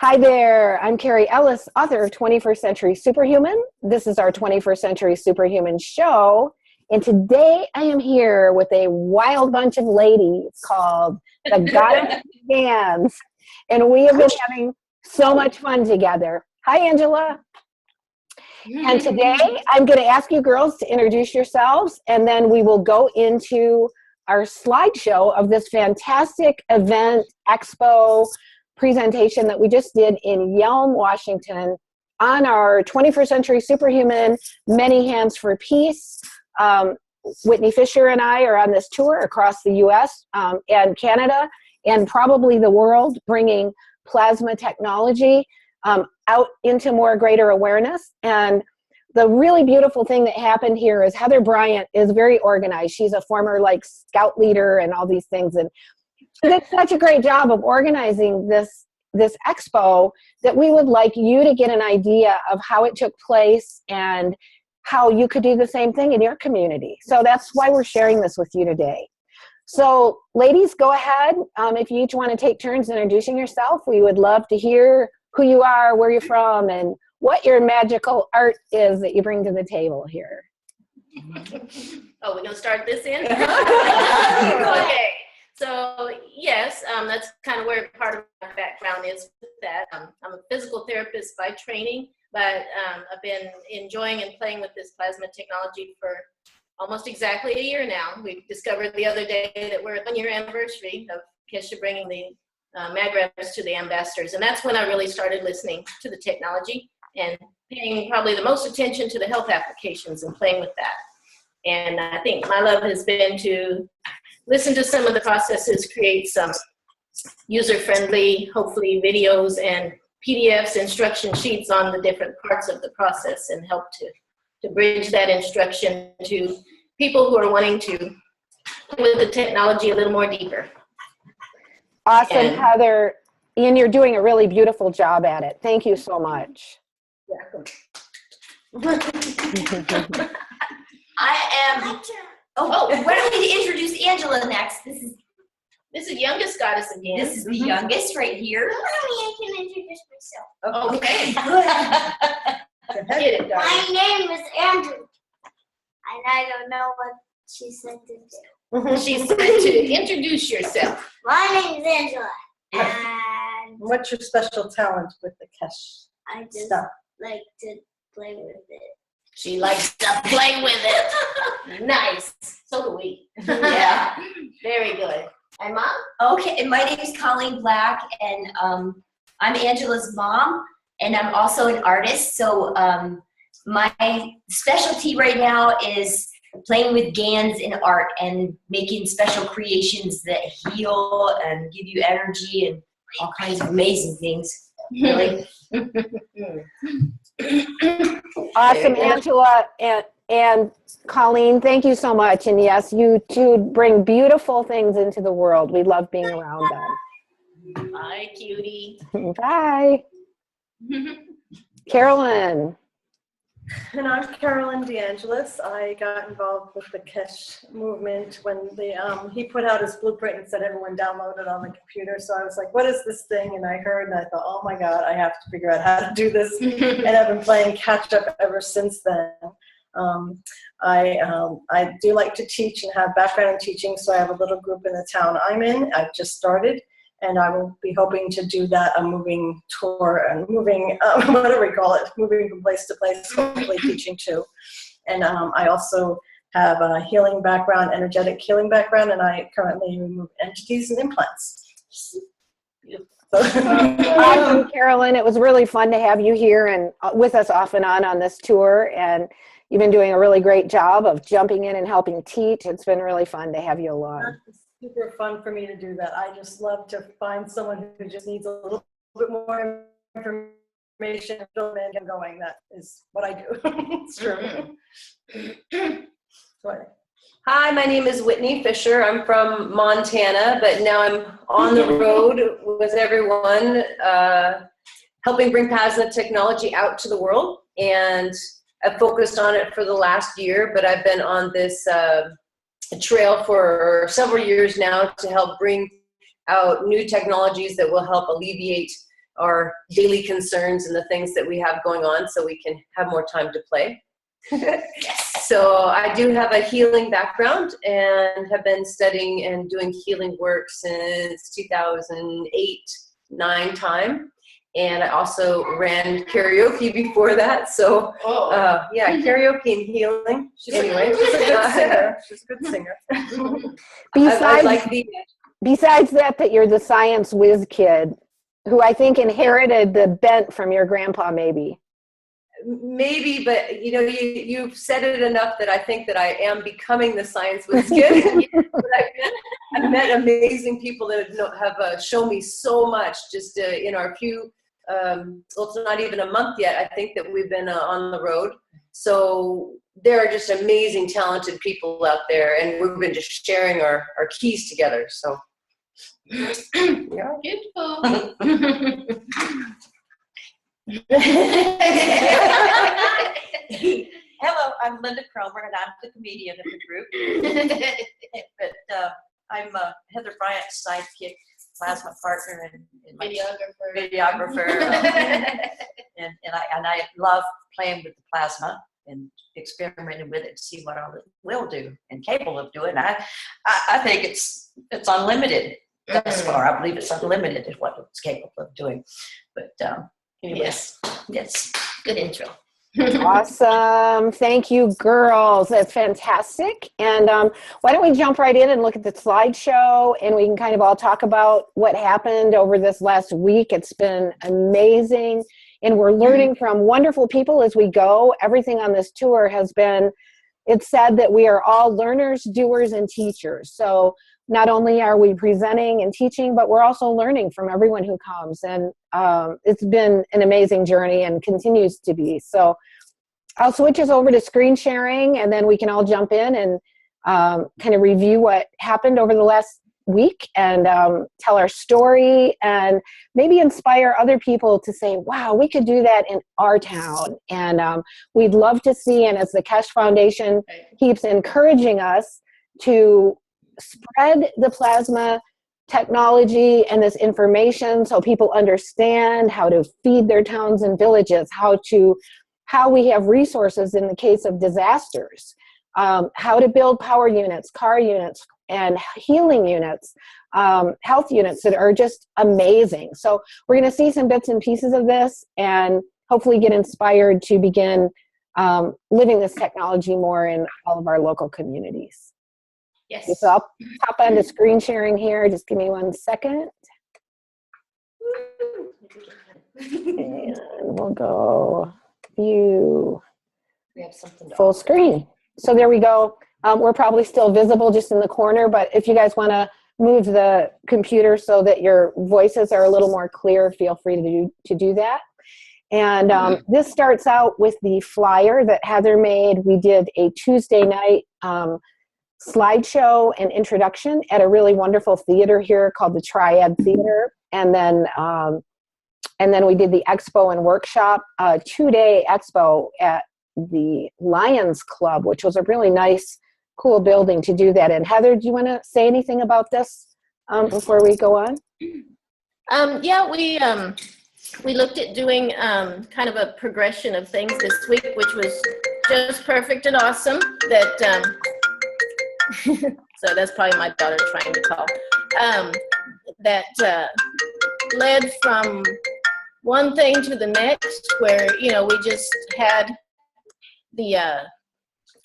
Hi there, I'm Carrie Ellis, author of 21st Century Superhuman. This is our 21st Century Superhuman show, and today I am here with a wild bunch of ladies called the Goddess Bands, and we have been having so much fun together. Hi, Angela. And today I'm going to ask you girls to introduce yourselves, and then we will go into our slideshow of this fantastic event, expo, presentation that we just did in Yelm, Washington on our 21st Century Superhuman Many Hands for Peace. Whitney Fisher and I are on this tour across the US and Canada and probably the world, bringing plasma technology out into more greater awareness. And the really beautiful thing that happened here is Heather Bryant is very organized. She's a former scout leader and all these things, and she did such a great job of organizing this expo that we would like you to get an idea of how it took place and how you could do the same thing in your community. So that's why we're sharing this with you today. So ladies, go ahead. If you each want to take turns introducing yourself, we would love to hear who you are, where you're from, and what your magical art is that you bring to the table here. Oh, we're going to start this in? Okay. So yes, that's kind of where part of my background is with that. I'm a physical therapist by training, but I've been enjoying and playing with this plasma technology for almost exactly a year now. We discovered the other day that we're at the 1-year anniversary of Keshe bringing the magrams to the ambassadors, and that's when I really started listening to the technology and paying probably the most attention to the health applications and playing with that. And I think my love has been to listen to some of the processes, create some user-friendly, hopefully, videos and PDFs, instruction sheets on the different parts of the process, and help to bridge that instruction to people who are wanting to play with the technology a little more deeper. Awesome, Heather. And you're doing a really beautiful job at it. Thank you so much. I am. Oh, why don't we introduce Angela next? This is youngest goddess again. This is the youngest right here. I can introduce myself. Okay. Good. My name is Andrew, and I don't know what she said to do. She said to introduce yourself. My name is Angela, and what's your special talent with the Keshe I just stuff? like to play with it. She likes to play with it. Nice. So do we. Yeah. Very good. And Mom? Okay, and my name is Colleen Black, and I'm Angela's mom, and I'm also an artist. So my specialty right now is playing with GANs in art and making special creations that heal and give you energy and all kinds of amazing things. Really. Awesome, Angela and Colleen, thank you so much. And yes, you two bring beautiful things into the world. We love being around them. Bye, cutie. Bye. Carolyn. And I'm Carolyn DeAngelis. I got involved with the Keshe movement when he put out his blueprint and said everyone download it on the computer. So I was like, what is this thing? And I heard and I thought, oh my God, I have to figure out how to do this. And I've been playing catch up ever since then. I do like to teach and have background in teaching, so I have a little group in the town I'm in. I've just started, and I will be hoping to do that, a moving tour and moving, whatever we call it, moving from place to place, hopefully teaching too. And I also have a healing background, energetic healing background, and I currently remove entities and implants. Awesome, Carolyn. It was really fun to have you here and with us off and on this tour, and you've been doing a really great job of jumping in and helping teach. It's been really fun to have you along. It's super fun for me to do that. I just love to find someone who just needs a little bit more information and fill in and going. That is what I do. It's true. Hi, my name is Whitney Fisher. I'm from Montana, but now I'm on the road with everyone, helping bring plasma technology out to the world. And I've focused on it for the last year, but I've been on this trail for several years now to help bring out new technologies that will help alleviate our daily concerns and the things that we have going on so we can have more time to play. So I do have a healing background and have been studying and doing healing work since 2008-9 time. And I also ran karaoke before that. So yeah, karaoke and healing. Anyway, She's a good singer. She's a good singer. Besides that you're the science whiz kid who I think inherited the bent from your grandpa, maybe. Maybe, but you know, you've said it enough that I think that I am becoming the science whiz kid. But I've met amazing people that have shown me so much just in our few, well, it's not even a month yet. I think that we've been on the road. So there are just amazing, talented people out there, and we've been just sharing our keys together. So, yeah. Beautiful. Hello, I'm Linda Cromer, and I'm the comedian of the group. But I'm Heather Bryant's sidekick, plasma partner, and my videographer. And I love playing with the plasma and experimenting with it to see what all it will do and capable of doing. I think it's unlimited. Thus far, I believe it's unlimited is what it's capable of doing. But anyways, yes, Good intro. Awesome. Thank you, girls. That's fantastic. And why don't we jump right in and look at the slideshow, and we can kind of all talk about what happened over this last week. It's been amazing, and we're learning from wonderful people as we go. Everything on this tour has been, it's said that we are all learners, doers, and teachers. So not only are we presenting and teaching, but we're also learning from everyone who comes. And it's been an amazing journey and continues to be. So I'll switch us over to screen sharing, and then we can all jump in and kind of review what happened over the last week and tell our story and maybe inspire other people to say, wow, we could do that in our town. And we'd love to see, and as the Keshe Foundation keeps encouraging us to spread the plasma technology and this information so people understand how to feed their towns and villages, how we have resources in the case of disasters, how to build power units, car units, and healing units, health units that are just amazing. So we're going to see some bits and pieces of this and hopefully get inspired to begin living this technology more in all of our local communities. Yes. So I'll pop onto screen sharing here. Just give me 1 second. And we'll go view We have something to full screen. So there we go. We're probably still visible just in the corner, but if you guys want to move the computer so that your voices are a little more clear, feel free to do that. And this starts out with the flyer that Heather made. We did a Tuesday night slideshow and introduction at a really wonderful theater here called the Triad Theater. And then we did the expo and workshop, 2-day expo at the Lions Club, which was a really nice, cool building to do that in. Heather, do you want to say anything about this before we go on? Yeah, we looked at doing kind of a progression of things this week, which was just perfect and awesome. That so that's probably my daughter trying to call. That led from one thing to the next, where we just had the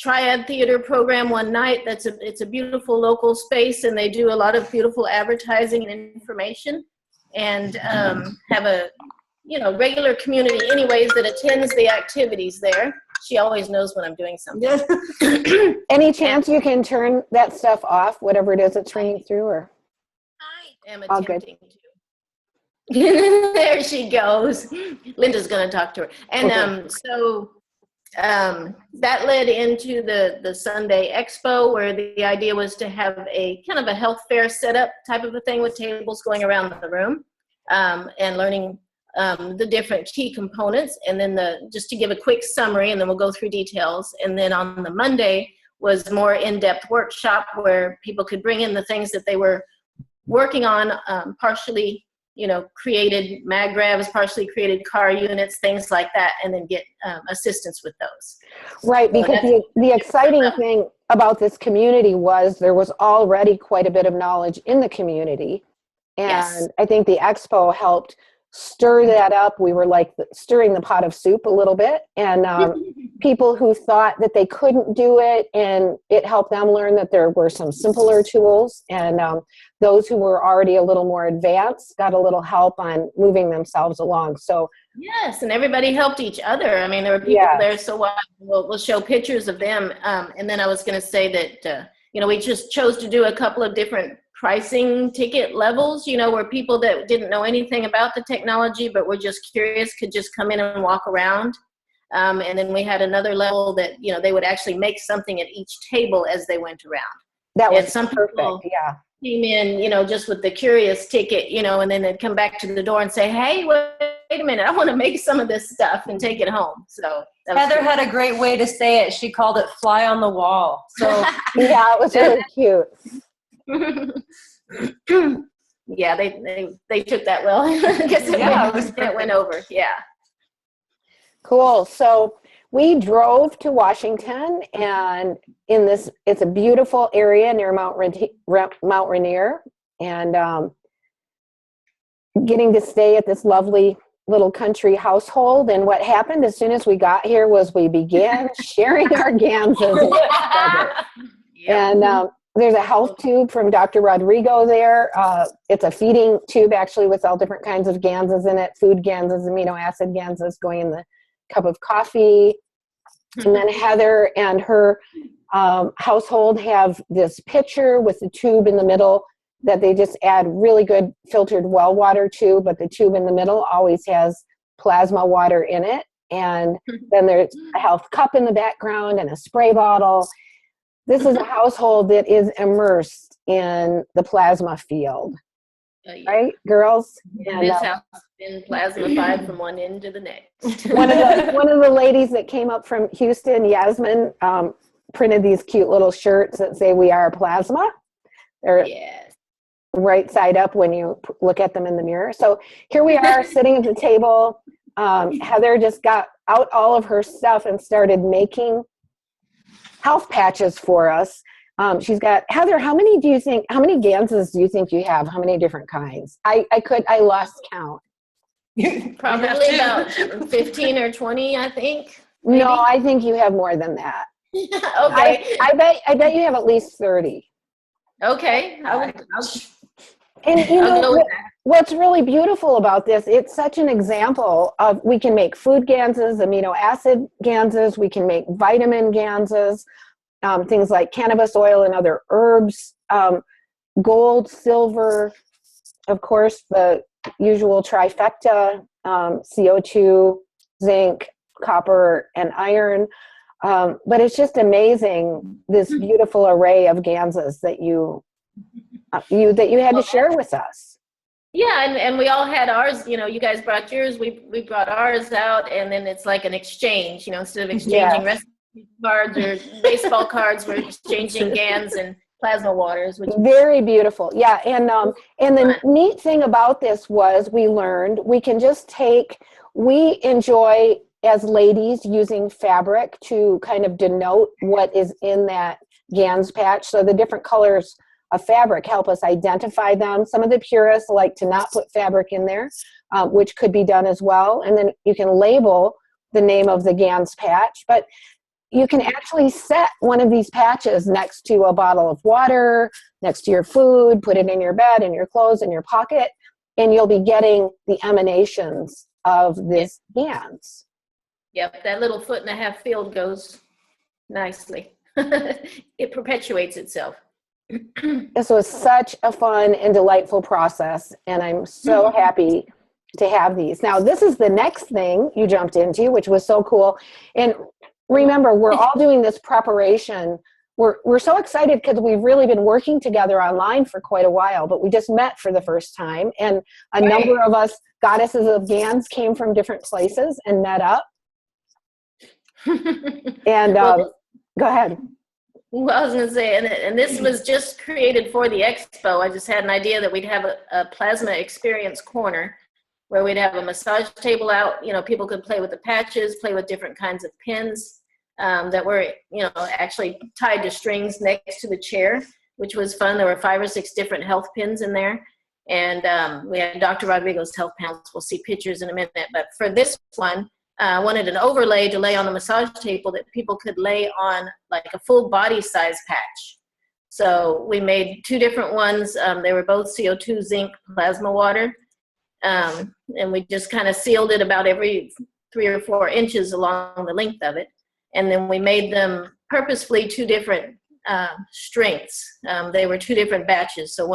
Triad Theater program one night. It's a beautiful local space, and they do a lot of beautiful advertising and information, and have a regular community anyways that attends the activities there. She always knows when I'm doing something. Any chance you can turn that stuff off, whatever it is that's ringing through? Or I am all good. attempting to. There she goes. Linda's going to talk to her. And that led into the Sunday Expo, where the idea was to have a kind of a health fair setup type of a thing with tables going around the room and learning the different key components. And then just to give a quick summary, and then we'll go through details. And then on the Monday was more in-depth workshop where people could bring in the things that they were working on, partially created mag gravs, partially created car units, things like that, and then get assistance with those. Right, because the exciting thing about this community was there was already quite a bit of knowledge in the community. And Yes. I think the expo helped stir that up. We were like stirring the pot of soup a little bit. And people who thought that they couldn't do it, and it helped them learn that there were some simpler tools. And those who were already a little more advanced got a little help on moving themselves along. So yes, and everybody helped each other. I mean, there were people there, so we'll show pictures of them. And then I was going to say that, we just chose to do a couple of different pricing ticket levels, where people that didn't know anything about the technology but were just curious could just come in and walk around. And then we had another level that, they would actually make something at each table as they went around. that was And some perfect. people Yeah. came in, just with the curious ticket, and then they'd come back to the door and say, hey, wait a minute, I want to make some of this stuff and take it home. So Heather had a great way to say it. She called it fly on the wall. So Yeah, it was really cute. Yeah, they took that well. It went over. Yeah. Cool. So we drove to Washington, and it's a beautiful area near Mount Rainier, and getting to stay at this lovely little country household. And what happened as soon as we got here was we began sharing our Gansas with each other. And there's a health tube from Dr. Rodrigo there. It's a feeding tube, actually, with all different kinds of Gansas in it, food Gansas, amino acid Gansas going in the cup of coffee. And then Heather and her household have this pitcher with the tube in the middle that they just add really good filtered well water to, but the tube in the middle always has plasma water in it. And then there's a health cup in the background and a spray bottle. This is a household that is immersed in the plasma field. Right, girls? And this house has been plasmified from one end to the next. One of the ladies that came up from Houston, Yasmin, printed these cute little shirts that say "We are plasma." They're right side up when you look at them in the mirror. So here we are sitting at the table. Heather just got out all of her stuff and started making health patches for us. She's got, Heather, how many Gansas do you think you have? How many different kinds? I lost count. Probably about 15 or 20, I think. Maybe. No, I think you have more than that. Okay. I bet you have at least 30. Okay. And what's really beautiful about this, it's such an example of, we can make food Gansas, amino acid Gansas, we can make vitamin Gansas, things like cannabis oil and other herbs, gold, silver, of course, the usual trifecta, CO2, zinc, copper, and iron. But it's just amazing, this beautiful array of Gansas that you had to share with us. Yeah, and we all had ours. You guys brought yours. We brought ours out, and then it's like an exchange. Instead of exchanging recipe cards or baseball cards, we're exchanging GANs and plasma waters. Which very beautiful. Yeah, and the neat thing about this was we learned we can just we enjoy as ladies using fabric to kind of denote what is in that GANS patch. So the different colors of fabric help us identify them. Some of the purists like to not put fabric in there, which could be done as well. And then you can label the name of the GANS patch, but you can actually set one of these patches next to a bottle of water, next to your food, put it in your bed, in your clothes, in your pocket, and you'll be getting the emanations of this GANS. Yep, that little 1.5 foot field goes nicely. It perpetuates itself. This was such a fun and delightful process, and I'm so happy to have these. Now, this is the next thing you jumped into, which was so cool. And remember, we're all doing this preparation. We're so excited because we've really been working together online for quite a while, but we just met for the first time. And a number of us, goddesses of GANS, came from different places and met up. And go ahead. Well, I was going to say, and this was just created for the expo. I just had an idea that we'd have a plasma experience corner where we'd have a massage table out. You know, people could play with the patches, play with different kinds of pins that were, you know, actually tied to strings next to the chair, which was fun. There were 5 or 6 different health pins in there. And we had Dr. Rodrigo's health panels. We'll see pictures in a minute. But for this one, I wanted an overlay to lay on the massage table that people could lay on like a full body size patch. So we made 2 different ones. They were both CO2 zinc plasma water. And we just kind of sealed it about every 3 or 4 inches along the length of it. And then we made them purposefully 2 different strengths. They were 2 different batches. So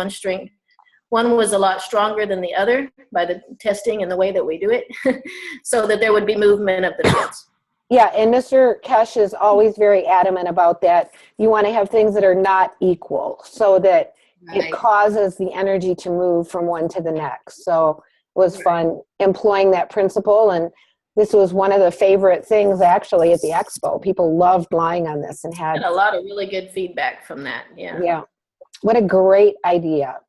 one was a lot stronger than the other by the testing and the way that we do it, so that there would be movement of the pins. Yeah, and Mr. Keshe is always very adamant about that. You want to have things that are not equal so that it causes the energy to move from one to the next. So it was fun employing that principle, and this was one of the favorite things actually at the expo. People loved lying on this and had a lot of really good feedback from that. Yeah. Yeah. What a great idea.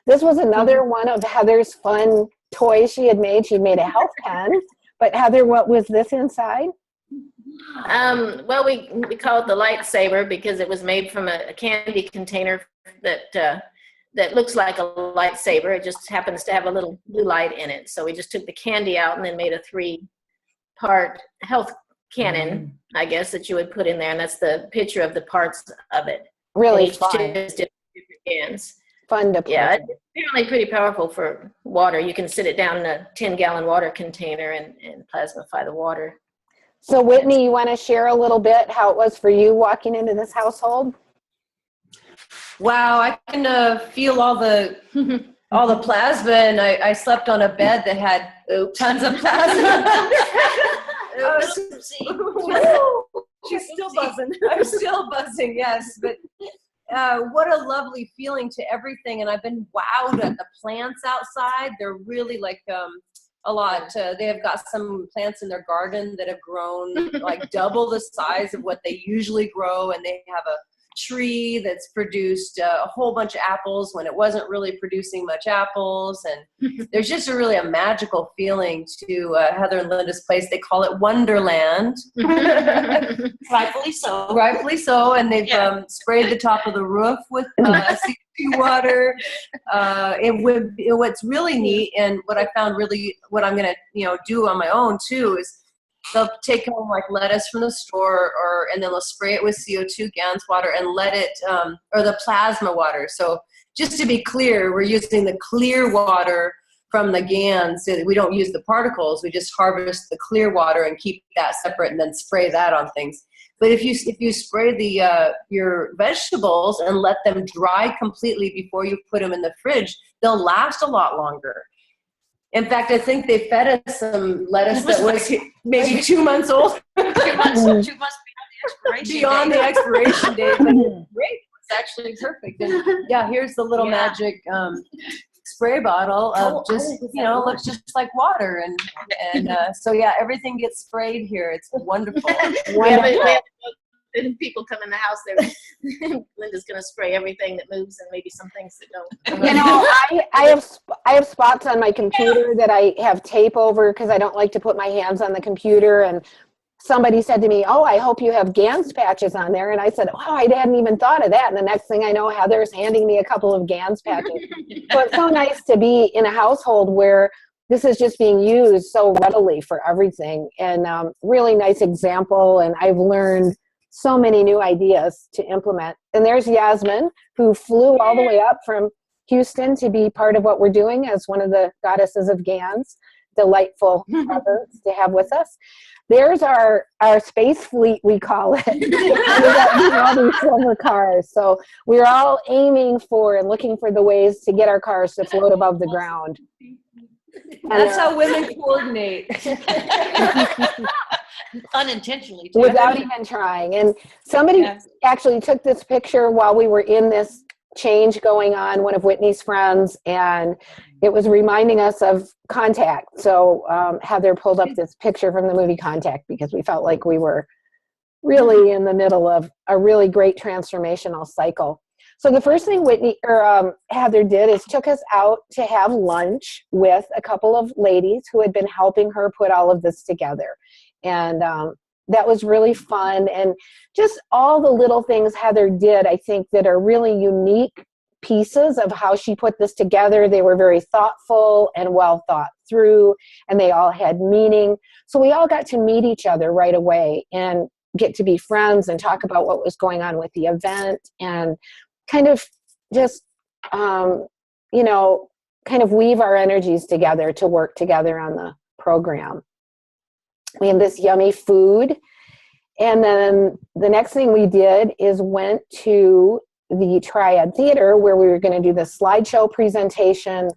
This was another one of Heather's fun toys she had made. She'd made a health pen. But Heather, what was this inside? Well, we call it the lightsaber because it was made from a candy container that looks like a lightsaber. It just happens to have a little blue light in it. So we just took the candy out and then made a 3-part health cannon, I guess, that you would put in there. And that's the picture of the parts of it. Really fun. fun. Cans. Fun to play. Yeah, it's apparently pretty powerful for water. You can sit it down in a 10-gallon water container and plasmify the water. So Whitney, you want to share a little bit how it was for you walking into this household? Wow, I can feel all the plasma, and I slept on a bed that had tons of plasma. She's still buzzing. I'm still buzzing, yes. But what a lovely feeling to everything. And I've been wowed at the plants outside. They're really like a lot. They have got some plants in their garden that have grown like double the size of what they usually grow. And they have a tree that's produced a whole bunch of apples when it wasn't really producing much apples. And there's just a magical feeling to Heather and Linda's place. They call it Wonderland. Rightfully so. Rightfully so. And they've sprayed the top of the roof with CO2 water. What's really neat, and what I found what I'm going to do on my own too, is they'll take home like lettuce from the store, and then they'll spray it with CO2 GANS water and let it, or the plasma water. So just to be clear, we're using the clear water from the GANS. So we don't use the particles. We just harvest the clear water and keep that separate and then spray that on things. But if you spray your vegetables and let them dry completely before you put them in the fridge, they'll last a lot longer. In fact, I think they fed us some lettuce that was maybe 2 months old. 2 months beyond the expiration date. Beyond the expiration date. But it's great. It's actually perfect. And yeah, here's the little magic spray bottle of just, looks just like water. And so yeah, everything gets sprayed here. It's wonderful. When people come in the house, Linda's going to spray everything that moves and maybe some things that don't. I have spots on my computer that I have tape over because I don't like to put my hands on the computer. And somebody said to me, "Oh, I hope you have GANS patches on there." And I said, "Oh, I hadn't even thought of that." And the next thing I know, Heather's handing me a couple of GANS patches. So it's so nice to be in a household where this is just being used so readily for everything. And really nice example. And I've learned so many new ideas to implement. And there's Yasmin, who flew all the way up from Houston to be part of what we're doing as one of the goddesses of GANS. Delightful presence to have with us. There's our space fleet, we call it. We got all these silver cars. So we're all aiming for and looking for the ways to get our cars to float above the ground. That's how women coordinate. Unintentionally, too. Without even trying. And somebody actually took this picture while we were in this change going on, one of Whitney's friends, and it was reminding us of Contact. So Heather pulled up this picture from the movie Contact because we felt like we were really in the middle of a really great transformational cycle. So the first thing Heather did is took us out to have lunch with a couple of ladies who had been helping her put all of this together. And that was really fun. And just all the little things Heather did, I think, that are really unique pieces of how she put this together. They were very thoughtful and well thought through, and they all had meaning. So we all got to meet each other right away and get to be friends and talk about what was going on with the event, and kind of just, you know, kind of weave our energies together to work together on the program. We had this yummy food. And then the next thing we did is went to the Triad Theater, where we were going to do the slideshow presentation,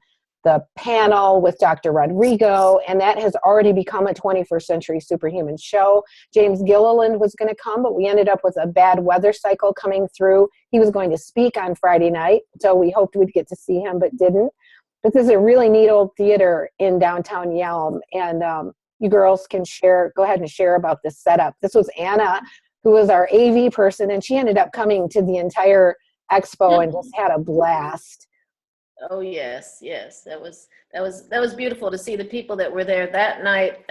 the panel with Dr. Rodrigo, and that has already become a 21st Century Superhuman show. James Gilliland was going to come, but we ended up with a bad weather cycle coming through. He was going to speak on Friday night, so we hoped we'd get to see him, but didn't. But this is a really neat old theater in downtown Yelm, and you girls can go ahead and share about this setup. This was Anna, who was our AV person, and she ended up coming to the entire expo and just had a blast. Oh yes, yes, that was beautiful to see the people that were there that night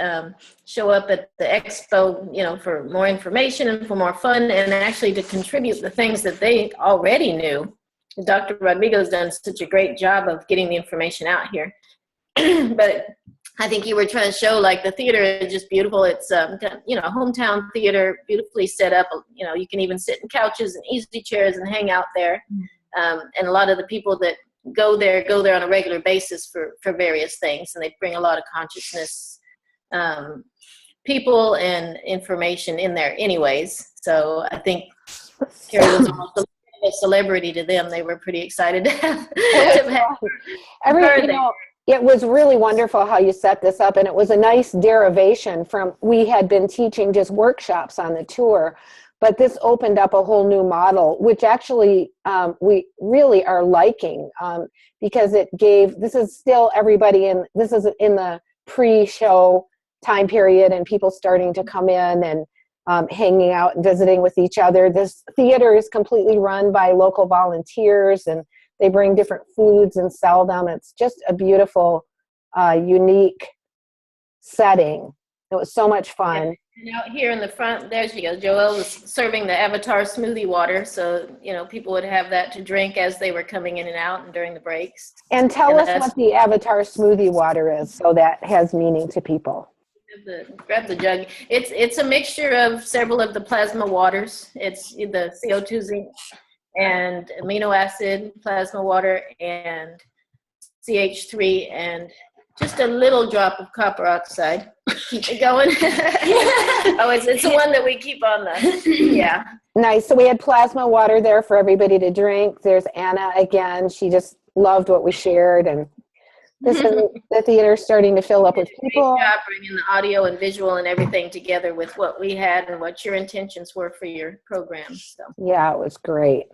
show up at the expo, you know, for more information and for more fun, and actually to contribute the things that they already knew. Dr. Rodrigo's done such a great job of getting the information out here. But I think you were trying to show, like, the theater is just beautiful. It's you know, hometown theater, beautifully set up. You know, you can even sit in couches and easy chairs and hang out there. And a lot of the people that go there on a regular basis for various things, and they bring a lot of consciousness people and information in there anyways. So I think Carrie was almost a celebrity to them. They were pretty excited to have her there. It was really wonderful how you set this up, and it was a nice derivation from, we had been teaching just workshops on the tour, but this opened up a whole new model, which actually we really are liking, because it gave, this is still everybody this is in the pre-show time period, and people starting to come in and hanging out and visiting with each other. This theater is completely run by local volunteers, and they bring different foods and sell them. It's just a beautiful, unique setting. It was so much fun. And out here in the front, there she goes. Joelle was serving the Avatar smoothie water, so, you know, people would have that to drink as they were coming in and out and during the breaks. And tell us what the Avatar smoothie water is, so that has meaning to people. Grab the jug. It's a mixture of several of the plasma waters. It's the CO2 zinc and amino acid plasma water and CH3 and just a little drop of copper oxide. Keep it going. Oh, it's the one that we keep on the, yeah. Nice. So we had plasma water there for everybody to drink. There's Anna again. She just loved what we shared, and this is the theater starting to fill up with people. Great job bringing the audio and visual and everything together with what we had and what your intentions were for your program. So. Yeah, it was great.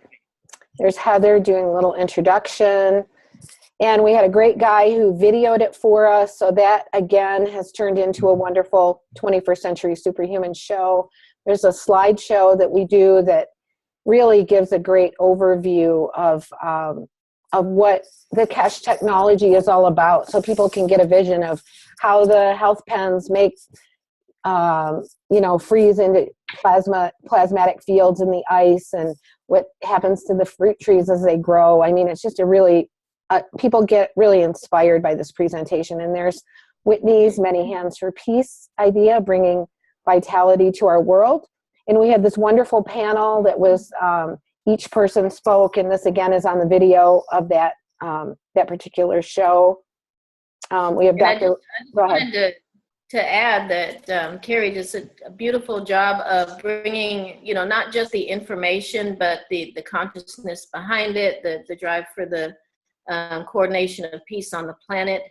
There's Heather doing a little introduction. And we had a great guy who videoed it for us. So that, again, has turned into a wonderful 21st Century Superhuman show. There's a slideshow that we do that really gives a great overview of what the Keshe technology is all about, so people can get a vision of how the health pens make, you know, freeze into plasmatic fields in the ice, and what happens to the fruit trees as they grow. I mean, it's just a really, people get really inspired by this presentation. And there's Whitney's Many Hands for Peace idea, bringing vitality to our world. And we had this wonderful panel that was, each person spoke, and this again is on the video of that that particular show. We have Dr. Go ahead. Wanted to add that Carrie does a beautiful job of bringing, you know, not just the information, but the consciousness behind it, the drive for the coordination of peace on the planet,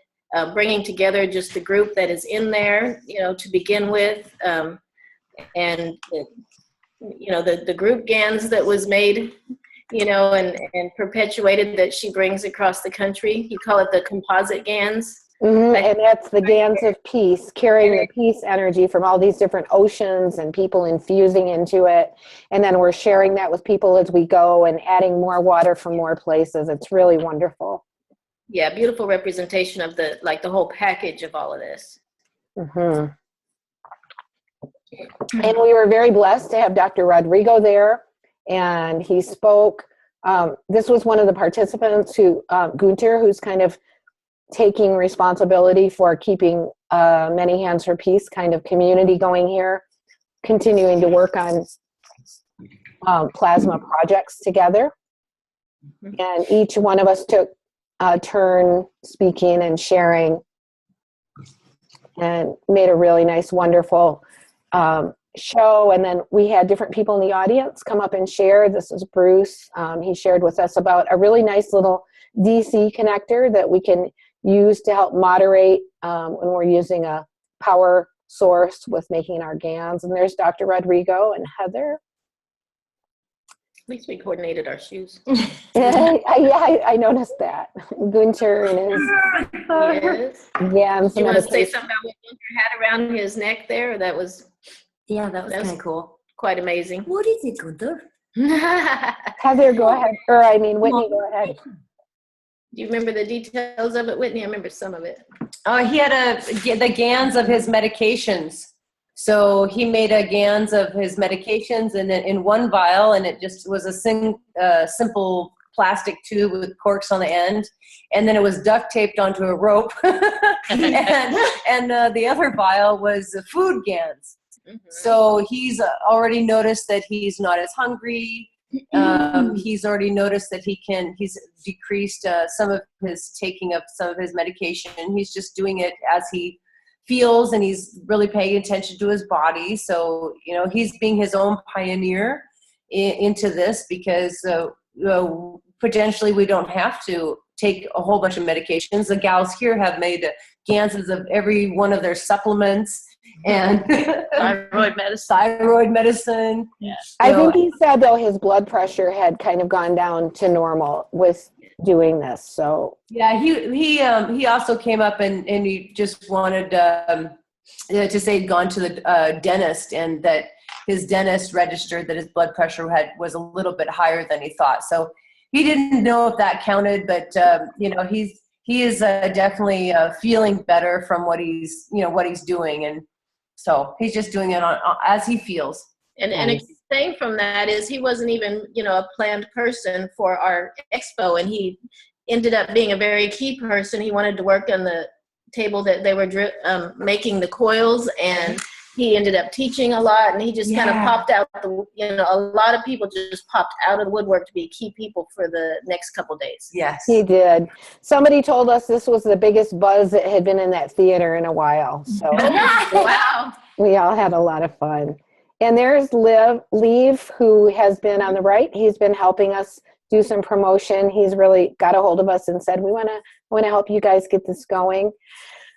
bringing together just the group that is in there, you know, to begin with, and you know, the group GANs that was made, you know, and perpetuated, that she brings across the country. You call it the composite GANs. And that's the Gans of Peace, carrying the peace energy from all these different oceans and people infusing into it. And then we're sharing that with people as we go and adding more water from more places. It's really wonderful. Yeah, beautiful representation of the whole package of all of this. And we were very blessed to have Dr. Rodrigo there, and he spoke. This was one of the participants who, Gunter, who's kind of taking responsibility for keeping Many Hands for Peace kind of community going here, continuing to work on plasma projects together. And each one of us took a turn speaking and sharing, and made a really nice, wonderful show. And then we had different people in the audience come up and share. This is Bruce. He shared with us about a really nice little DC connector that we can use to help moderate when we're using a power source with making our GANs. And there's Dr. Rodrigo and Heather. At least we coordinated our shoes. I noticed that. Gunter and his GANs. Do you want to say something about what Gunter had around his neck there? That was kind of cool. Quite amazing. What is it, Gunter? Heather, go ahead. Whitney, go ahead. Do you remember the details of it, Whitney? I remember some of it. He had the GANs of his medications. So he made a GANs of his medications and in one vial, and it just was a simple plastic tube with corks on the end, and then it was duct taped onto a rope. and the other vial was food GANs. So he's already noticed that he's not as hungry. He's already noticed that he's decreased some of his taking of some of his medication. He's just doing it as he feels, and he's really paying attention to his body. So, he's being his own pioneer into this, because potentially we don't have to take a whole bunch of medications. The gals here have made GANs of every one of their supplements and thyroid medicine. Yeah. I think he said, though, his blood pressure had kind of gone down to normal with doing this. So yeah, he also came up and he just wanted to say he'd gone to the dentist, and that his dentist registered that his blood pressure was a little bit higher than he thought. So he didn't know if that counted, but he is definitely feeling better from what he's doing, and so he's just doing it as he feels. And a thing from that is he wasn't even, a planned person for our expo, and he ended up being a very key person. He wanted to work on the table that they were making the coils, and he ended up teaching a lot, and he just kind of popped out a lot of people just popped out of the woodwork to be key people for the next couple days. Yes. He did. Somebody told us this was the biggest buzz that had been in that theater in a while. So Wow. We all had a lot of fun. And there's Leave, who has been on the right. He's been helping us do some promotion. He's really got a hold of us and said, we want to help you guys get this going.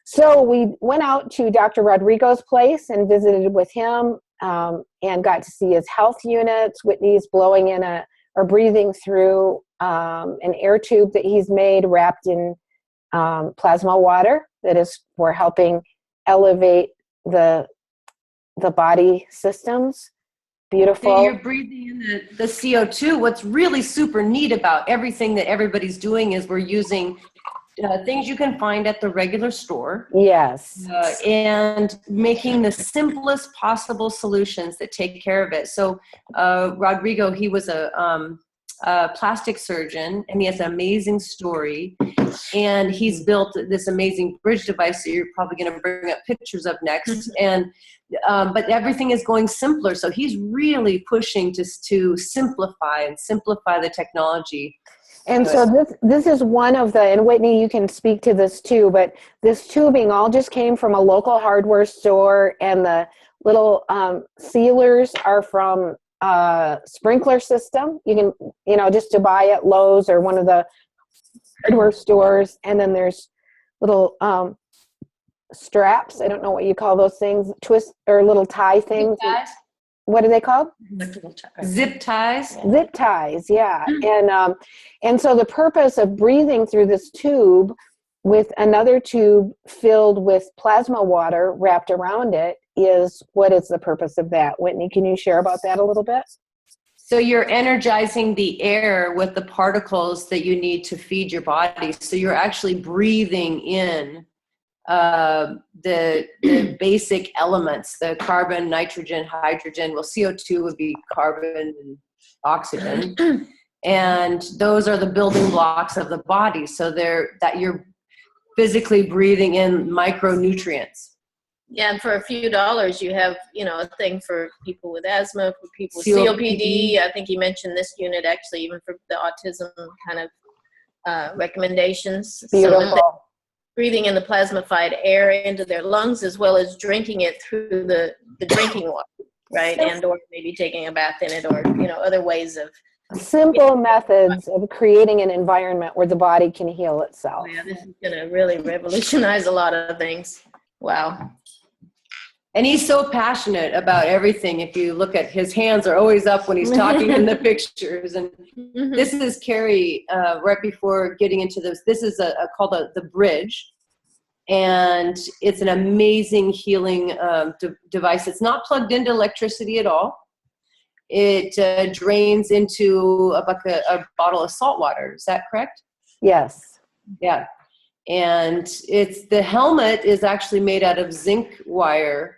So we went out to Dr. Rodrigo's place and visited with him and got to see his health units. Whitney's blowing in or breathing through an air tube that he's made wrapped in plasma water that is for helping elevate the body systems. Beautiful. And you're breathing in the CO2. What's really super neat about everything that everybody's doing is we're using things you can find at the regular store. Yes. And making the simplest possible solutions that take care of it. So Rodrigo, he was a plastic surgeon, and he has an amazing story. And he's built this amazing bridge device that you're probably going to bring up pictures of next. And but everything is going simpler. So he's really pushing to simplify the technology. And so this is one of and Whitney, you can speak to this too, but this tubing all just came from a local hardware store, and the little sealers are from a sprinkler system. You can, just to buy at Lowe's or one of the hardware stores. And then there's little straps. I don't know what you call those things, twist or little tie things. What are they called? Zip ties. Zip ties, yeah. And so the purpose of breathing through this tube with another tube filled with plasma water wrapped around it. What is the purpose of that? Whitney, can you share about that a little bit? So you're energizing the air with the particles that you need to feed your body. So you're actually breathing in the basic elements, the carbon, nitrogen, hydrogen. Well, CO2 would be carbon and oxygen. And those are the building blocks of the body. So that you're physically breathing in micronutrients. Yeah, and for a few dollars, you have, a thing for people with asthma, for people with COPD. COPD. I think you mentioned this unit actually, even for the autism kind of recommendations. Beautiful. So that breathing in the plasmified air into their lungs, as well as drinking it through the drinking water, right? And or maybe taking a bath in it, or other ways of simple methods of creating an environment where the body can heal itself. Oh, yeah, this is going to really revolutionize a lot of things. Wow. And he's so passionate about everything. If you look at his hands are always up when he's talking in the pictures. And this is Carrie, right before getting into this. This is called the bridge. And it's an amazing healing device. It's not plugged into electricity at all. It drains into a bottle of salt water. Is that correct? Yes. Yeah. And the helmet is actually made out of zinc wire.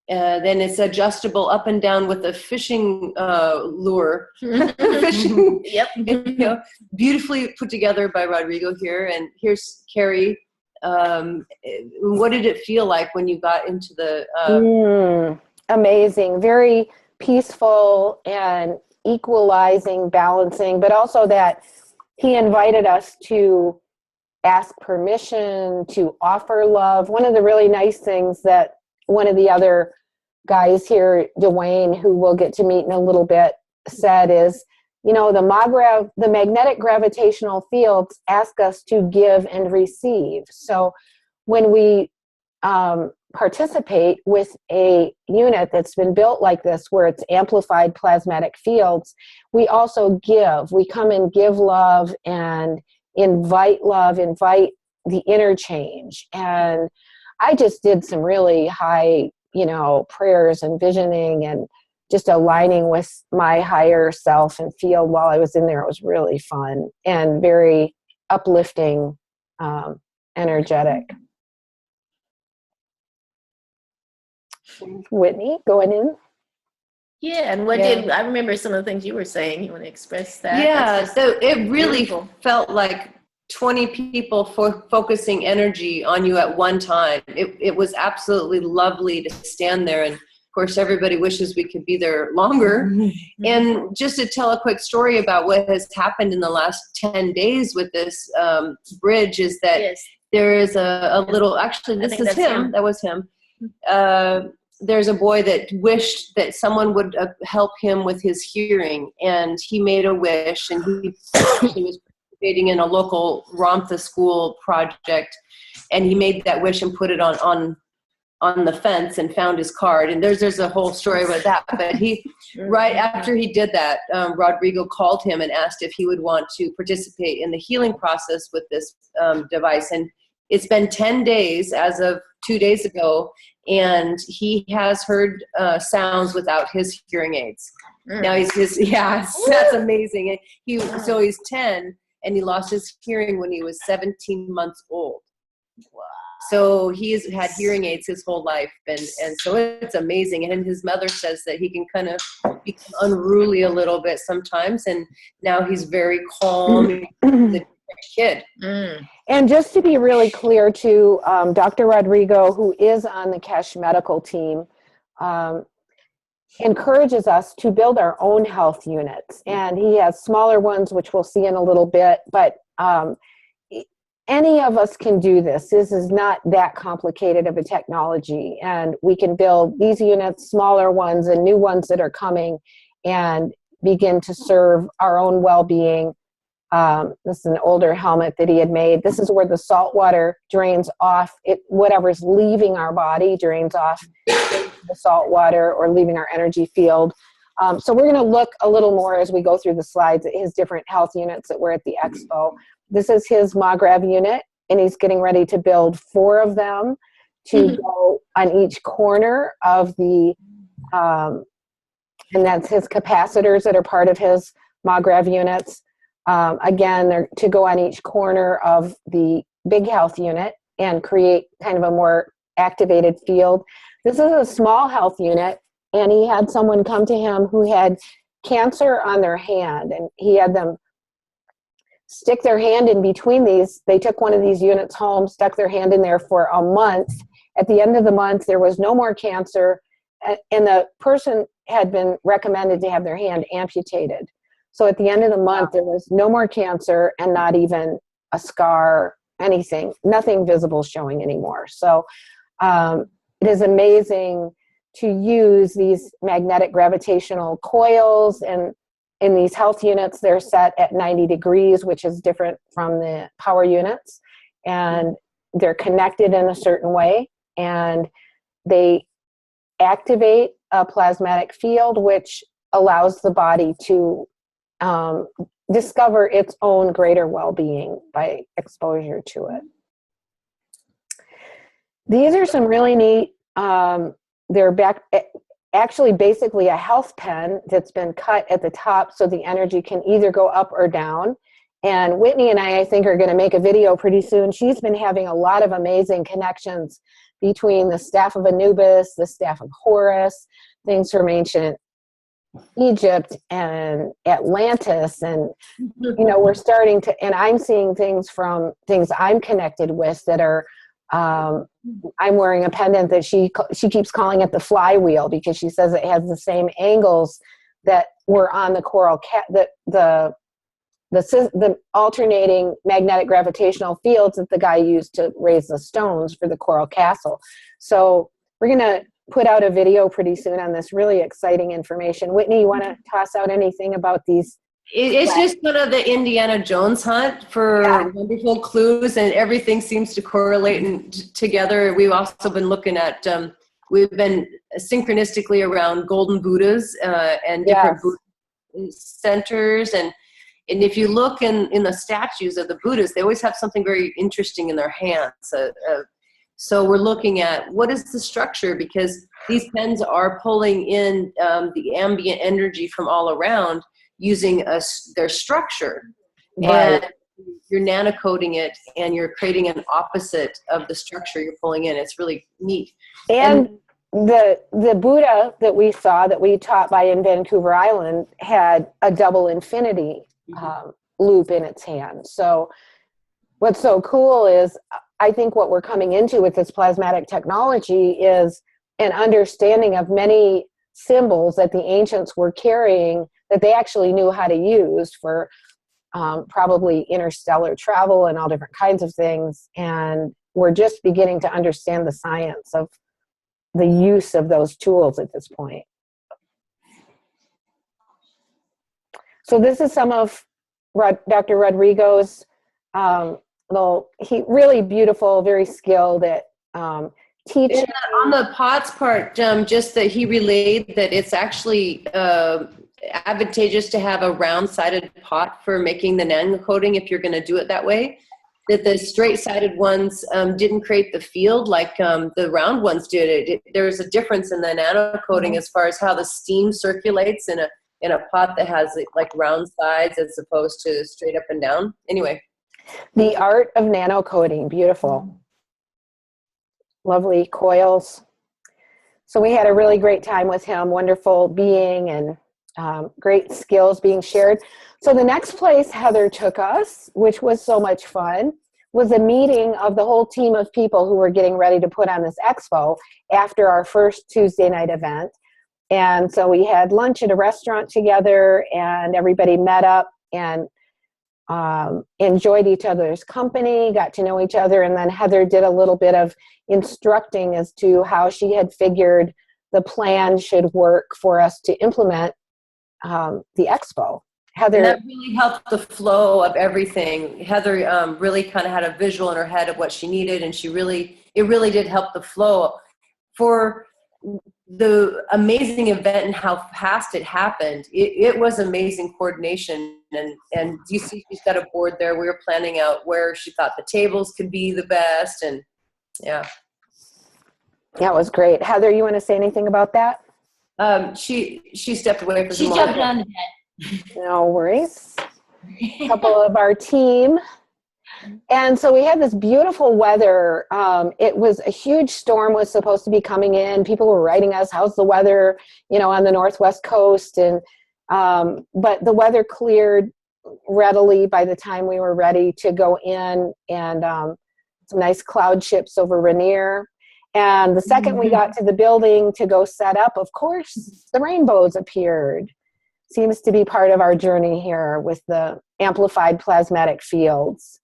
Then it's adjustable up and down with a fishing lure. Fishing, Yep. Beautifully put together by Rodrigo here. And here's Carrie. What did it feel like when you got into the... Amazing. Very peaceful and equalizing, balancing, but also that he invited us to ask permission, to offer love. One of the really nice things that one of the other guys here, Dwayne, who we'll get to meet in a little bit, said is, the magnetic gravitational fields ask us to give and receive. So when we participate with a unit that's been built like this, where it's amplified plasmatic fields, we also give. We come and give love and invite the interchange. And I just did some really high, prayers and visioning and just aligning with my higher self and field while I was in there. It was really fun and very uplifting, energetic. Whitney, going in? Yeah, and I remember some of the things you were saying. You want to express that? Yeah, so it really beautiful. Felt like 20 people focusing energy on you at one time. It was absolutely lovely to stand there. And of course, everybody wishes we could be there longer. And just to tell a quick story about what has happened in the last 10 days with this bridge is that there is a little, actually, this is him. That was him. There's a boy that wished that someone would help him with his hearing, and he made a wish, and he was participating in a local Romp the School project, and he made that wish and put it on the fence and found his card. And there's a whole story about that. But right after he did that, Rodrigo called him and asked if he would want to participate in the healing process with this device. And it's been 10 days as of 2 days ago, and he has heard sounds without his hearing aids. Now that's amazing. So he's 10, and he lost his hearing when he was 17 months old. Wow. So he's had hearing aids his whole life, and so it's amazing. And his mother says that he can kind of become unruly a little bit sometimes, and now he's very calm. The kid. And just to be really clear to Dr. Rodrigo, who is on the Keshe medical team, encourages us to build our own health units. And he has smaller ones, which we'll see in a little bit, but any of us can do this. This is not that complicated of a technology, and we can build these units, smaller ones and new ones that are coming, and begin to serve our own well-being. This is an older helmet that he had made. This is where the salt water drains off. Whatever's leaving our body drains off the salt water or leaving our energy field. So we're going to look a little more as we go through the slides at his different health units that were at the expo. This is his MAGRAV unit. and he's getting ready to build 4 of them to go on each corner of the, and that's his capacitors that are part of his MOGRAV units. Again, they're to go on each corner of the Big Health unit and create kind of a more activated field. This is a small health unit, and he had someone come to him who had cancer on their hand, and he had them stick their hand in between these. They took one of these units home, stuck their hand in there for a month. At the end of the month, there was no more cancer, and the person had been recommended to have their hand amputated. So at the end of the month, there was no more cancer and not even a scar, anything, nothing visible showing anymore. So it is amazing to use these magnetic gravitational coils, and in these health units, they're set at 90 degrees, which is different from the power units, and they're connected in a certain way, and they activate a plasmatic field, which allows the body to discover its own greater well-being by exposure to it. These are some really neat, they're actually basically a health pen that's been cut at the top so the energy can either go up or down. And Whitney and I think, are going to make a video pretty soon. She's been having a lot of amazing connections between the staff of Anubis, the staff of Horus, things from ancient Egypt and Atlantis. And, you know, we're starting to, and I'm seeing things from things I'm connected with that are, I'm wearing a pendant that she keeps calling it the flywheel, because she says it has the same angles that were on the coral cat, the alternating magnetic gravitational fields that the guy used to raise the stones for the coral castle. So we're going to put out a video pretty soon on this really exciting information. Whitney, you want to toss out anything about these? It's just kind of the Indiana Jones hunt for wonderful clues, and everything seems to correlate together. We've also been looking at, we've been synchronistically around golden Buddhas and different Buddha centers. And if you look in the statues of the Buddhas, they always have something very interesting in their hands. So we're looking at what is the structure, because these pens are pulling in the ambient energy from all around, using their structure, and you're nanocoating it, and you're creating an opposite of the structure you're pulling in. It's really neat. And the Buddha that we saw, that we taught by in Vancouver Island, had a double infinity loop in its hand. So what's so cool is, I think what we're coming into with this plasmatic technology is an understanding of many symbols that the ancients were carrying that they actually knew how to use for probably interstellar travel and all different kinds of things. And we're just beginning to understand the science of the use of those tools at this point. So this is some of Dr. Rodrigo's really beautiful, very skilled at teaching. On the POTS part, just that he relayed that it's actually advantageous to have a round-sided pot for making the nanocoating if you're going to do it that way. That the straight-sided ones didn't create the field like the round ones did. There's a difference in the nanocoating as far as how the steam circulates in a pot that has like round sides as opposed to straight up and down. Anyway. The art of nanocoating, beautiful. Lovely coils. So we had a really great time with him, wonderful being, and great skills being shared. So the next place Heather took us, which was so much fun, was a meeting of the whole team of people who were getting ready to put on this expo after our first Tuesday night event. And so we had lunch at a restaurant together, and everybody met up and enjoyed each other's company, got to know each other, and then Heather did a little bit of instructing as to how she had figured the plan should work for us to implement the expo. Heather, and that really helped the flow of everything. Heather really kind of had a visual in her head of what she needed, and it really did help the flow for the amazing event and how fast it happened. It was amazing coordination and you see she's got a board there. We were planning out where she thought the tables could be the best, and yeah. Yeah, it was great. Heather, you want to say anything about that? She stepped away for She some jumped more. on the bed. No worries. A couple of our team. And so we had this beautiful weather. It was a huge storm was supposed to be coming in. People were writing us, how's the weather, on the Northwest coast. And but the weather cleared readily by the time we were ready to go in, and some nice cloud ships over Rainier. And the second we got to the building to go set up, of course, the rainbows appeared. Seems to be part of our journey here with the amplified plasmatic fields.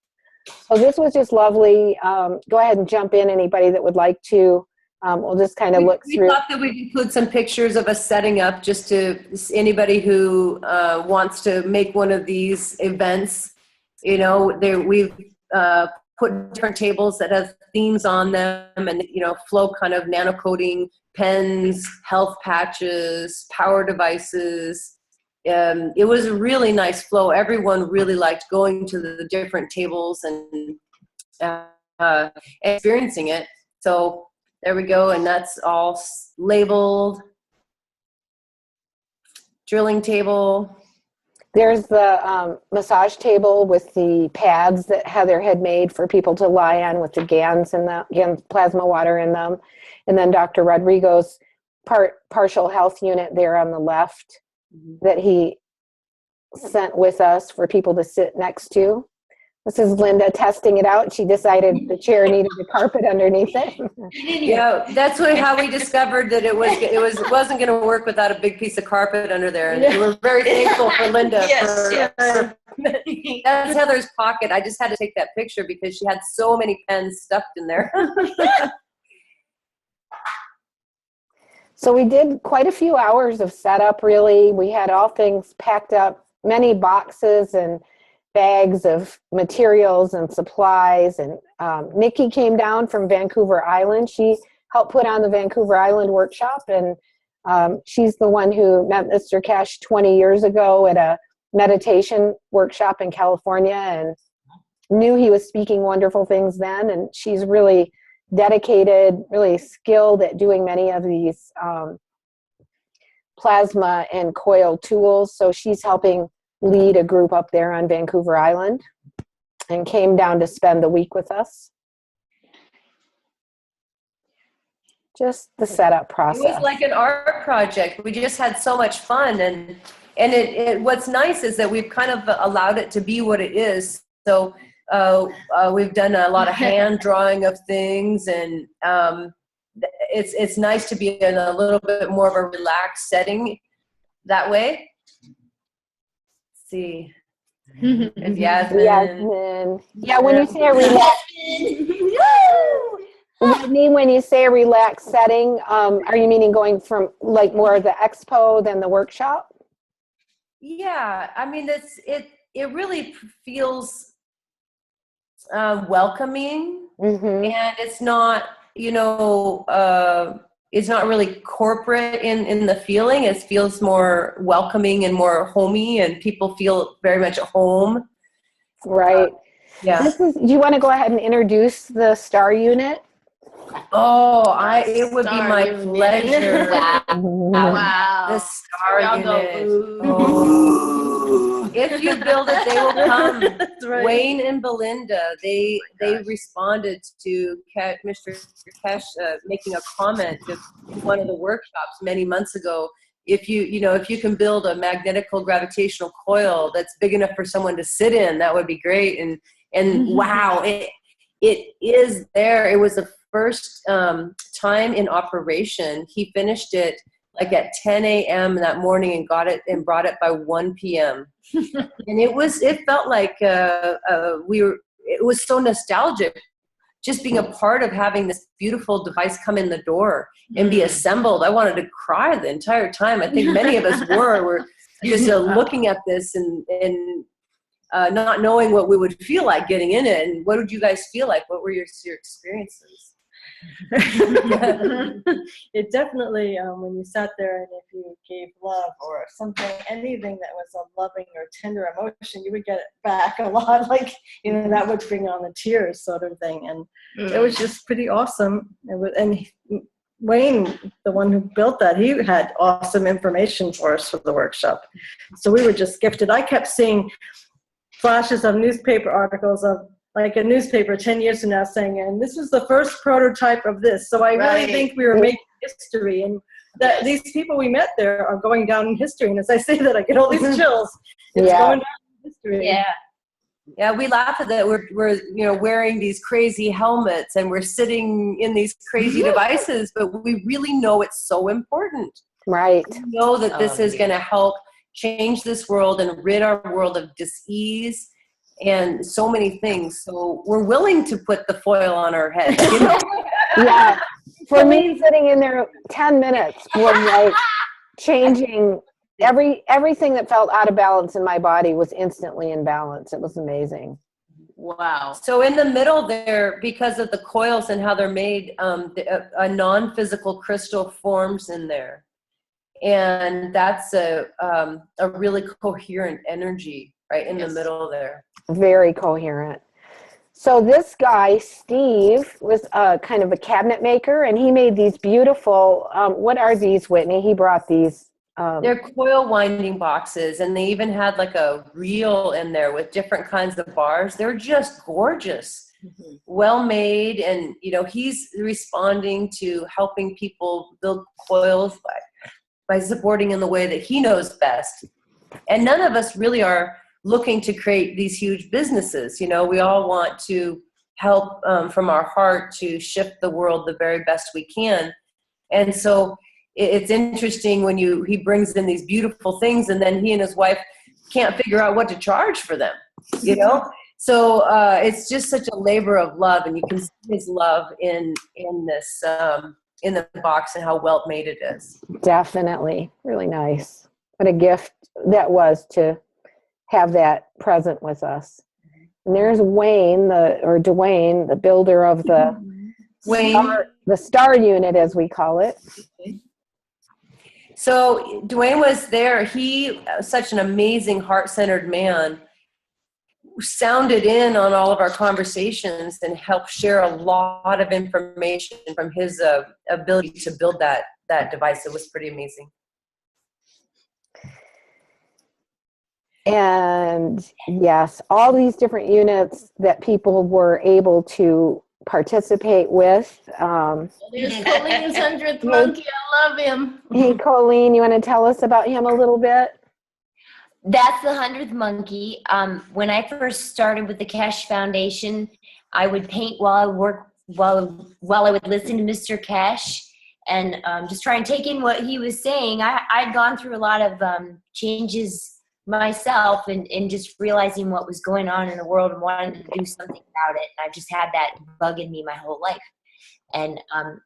So this was just lovely. Go ahead and jump in, anybody that would like to. We'll just kind of look through. We thought that we'd include some pictures of us setting up, just to anybody who wants to make one of these events. We've put different tables that have themes on them, and flow kind of nano coating pens, health patches, power devices. It was a really nice flow. Everyone really liked going to the different tables and experiencing it. So there we go, and that's all labeled. Drilling table. There's the massage table with the pads that Heather had made for people to lie on with the GANs and the GAN plasma water in them. And then Dr. Rodrigo's partial health unit there on the left that he sent with us for people to sit next to. This is Linda testing it out. She decided the chair needed a carpet underneath it. Yeah, that's how we discovered that it wasn't going to work without a big piece of carpet under there, and we were very thankful for Linda. That's Heather's pocket. I just had to take that picture because she had so many pens stuffed in there. So we did quite a few hours of setup, really. We had all things packed up, many boxes and bags of materials and supplies. And Nikki came down from Vancouver Island. She helped put on the Vancouver Island workshop, and she's the one who met Mr. Keshe 20 years ago at a meditation workshop in California, and knew he was speaking wonderful things then. And she's really dedicated, really skilled at doing many of these plasma and coil tools. So she's helping lead a group up there on Vancouver Island, and came down to spend the week with us. Just the setup process. It was like an art project. We just had so much fun, and it what's nice is that we've kind of allowed it to be what it is. So we've done a lot of hand drawing of things, and it's nice to be in a little bit more of a relaxed setting that way. Let's see. And Yasmin. Yeah, when you say a Whitney, when you say a relaxed setting, are you meaning going from like more of the expo than the workshop? Yeah, I mean, it really feels welcoming, and it's not, it's not really corporate in the feeling. It feels more welcoming and more homey, and people feel very much at home. Right. Yeah. Do you want to go ahead and introduce the STAR unit? Oh, it would be my pleasure. Wow. The STAR unit. Oh. If you build it, they will come. Right. Wayne and Belinda, they responded to Mr. Keshe making a comment to one of the workshops many months ago. If you can build a magnetical gravitational coil that's big enough for someone to sit in, that would be great. And wow, it is there. It was the first time in operation. He finished it like at 10 a.m. that morning and got it and brought it by 1 p.m. And it felt like it was so nostalgic, just being a part of having this beautiful device come in the door and be assembled. I wanted to cry the entire time. I think many of us were just looking at this and not knowing what we would feel like getting in it. And what did you guys feel like? What were your experiences? It definitely, when you sat there and if you gave love or something, anything that was a loving or tender emotion, you would get it back a lot. Like, that would bring on the tears sort of thing. And it was just pretty awesome. And Wayne, the one who built that, he had awesome information for us for the workshop. So we were just gifted. I kept seeing flashes of newspaper articles of like a newspaper 10 years from now saying, and this was the first prototype of this. So I really think we were making history, and that these people we met there are going down in history. And as I say that, I get all these chills. It's going down in history. Yeah. Yeah, we laugh at that. We're wearing these crazy helmets and we're sitting in these crazy devices, but we really know it's so important. Right. We know that this is going to help change this world and rid our world of dis-ease and so many things. So we're willing to put the foil on our head. Yeah. For me, sitting in there 10 minutes was like changing everything that felt out of balance in my body was instantly in balance. It was amazing. Wow. So in the middle there, because of the coils and how they're made, a non-physical crystal forms in there. And that's a really coherent energy right in the middle there. Very coherent. So this guy, Steve, was kind of a cabinet maker, and he made these beautiful, what are these, Whitney? He brought these. They're coil winding boxes, and they even had like a reel in there with different kinds of bars. They're just gorgeous, well made, and he's responding to helping people build coils by supporting in the way that he knows best. And none of us really are looking to create these huge businesses. We all want to help from our heart to shift the world the very best we can. And so it's interesting when he brings in these beautiful things and then he and his wife can't figure out what to charge for them, So it's just such a labor of love, and you can see his love in this, in the box and how well made it is. Definitely. Really nice. What a gift that was to have that present with us. And there's Dwayne, the builder of the star unit, as we call it. So Dwayne was there. He, such an amazing, heart-centered man, sounded in on all of our conversations and helped share a lot of information from his ability to build that device. It was pretty amazing. And yes, all these different units that people were able to participate with. There's Colleen's 100th monkey. I love him. Hey, Colleen, you want to tell us about him a little bit? That's the 100th monkey. When I first started with the Keshe Foundation, I would paint while I worked, while I would listen to Mr. Keshe and just try and take in what he was saying. I'd gone through a lot of changes myself and just realizing what was going on in the world and wanting to do something about it. And I've just had that bug in me my whole life. And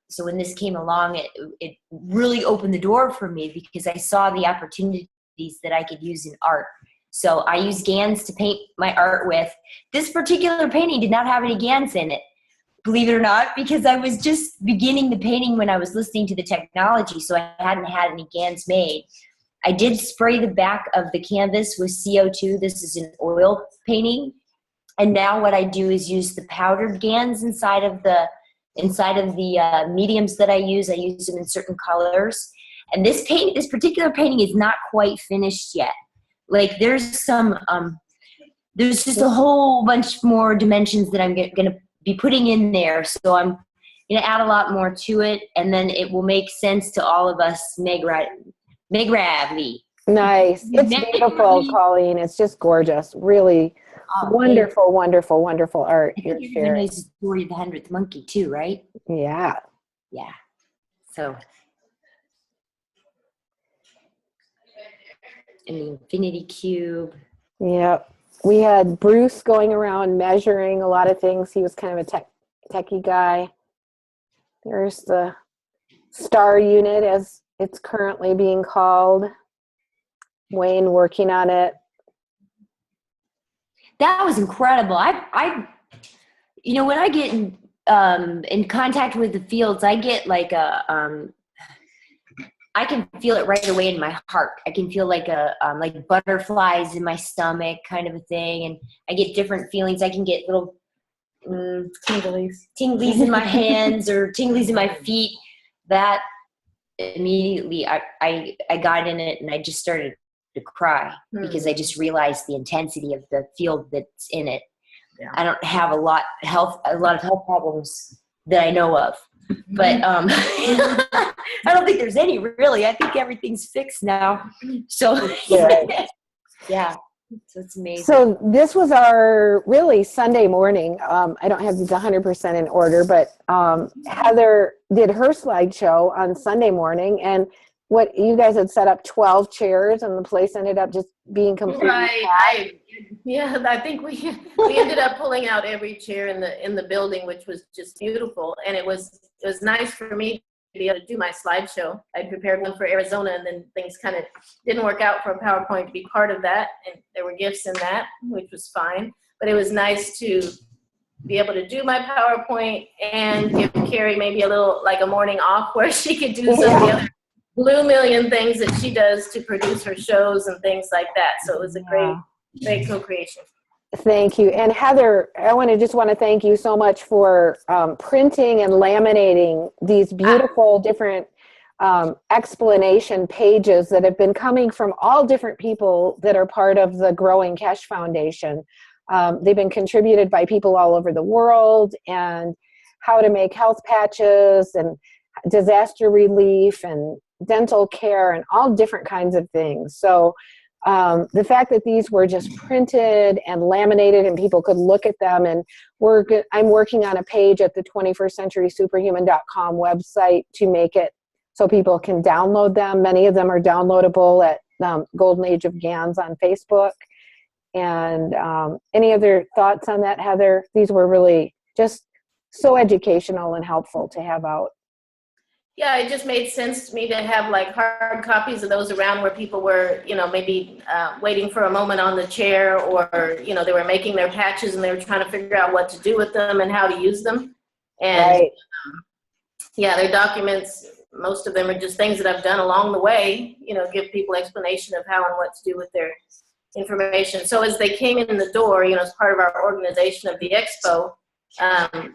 so when this came along, it really opened the door for me because I saw the opportunities that I could use in art. So I used GANs to paint my art with. This particular painting did not have any GANs in it, believe it or not, because I was just beginning the painting when I was listening to the technology, so I hadn't had any GANs made. I did spray the back of the canvas with CO2. This is an oil painting. And now what I do is use the powdered GANs inside of the mediums that I use them in certain colors. And this particular painting is not quite finished yet. Like there's just a whole bunch more dimensions that I'm going to be putting in there. So I'm going to add a lot more to it, and then it will make sense to all of us Megravely. Nice. It's beautiful, Colleen. It's just gorgeous. Really wonderful, wonderful, wonderful art. I think you're going to use the story of the 100th monkey too, right? Yeah. Yeah. So. And the infinity cube. Yep. We had Bruce going around measuring a lot of things. He was kind of a techie guy. There's the star unit, as it's currently being called. Wayne working on it. That was incredible. I when I get in contact with the fields, I get like I can feel it right away in my heart. I can feel like like butterflies in my stomach kind of a thing. And I get different feelings. I can get little tinglies in my hands or tinglies in my feet. That immediately I got in it and I just started to cry because I just realized the intensity of the field that's in it. Yeah. I don't have a lot of health problems that I know of, but I don't think there's any really. I think everything's fixed now. So yeah. So it's amazing. So this was our really Sunday morning. I don't have these 100% in order, but Heather did her slideshow on Sunday morning, and what you guys had set up 12 chairs, and the place ended up just being completely I think we ended up pulling out every chair in the building, which was just beautiful, and it was nice for me to be able to do my slideshow. I prepared one for Arizona, and then things kind of didn't work out for PowerPoint to be part of that, and there were gifts in that, which was fine. But it was nice to be able to do my PowerPoint and give Carrie maybe a little, like a morning off where she could do some of the other blue million things that she does to produce her shows and things like that. So it was a great co-creation. Thank you. And Heather, I want to thank you so much for printing and laminating these beautiful different explanation pages that have been coming from all different people that are part of the Growing Keshe Foundation. They've been contributed by people all over the world, and how to make health patches and disaster relief and dental care and all different kinds of things. So the fact that these were just printed and laminated and people could look at them, and I'm working on a page at the 21stcenturysuperhuman.com website to make it so people can download them. Many of them are downloadable at Golden Age of GANs on Facebook. And any other thoughts on that, Heather? These were really just so educational and helpful to have out. Yeah, it just made sense to me to have like hard copies of those around where people were, maybe waiting for a moment on the chair, or, they were making their patches and they were trying to figure out what to do with them and how to use them. And their documents, most of them are just things that I've done along the way, give people explanation of how and what to do with their information. So as they came in the door, as part of our organization of the expo,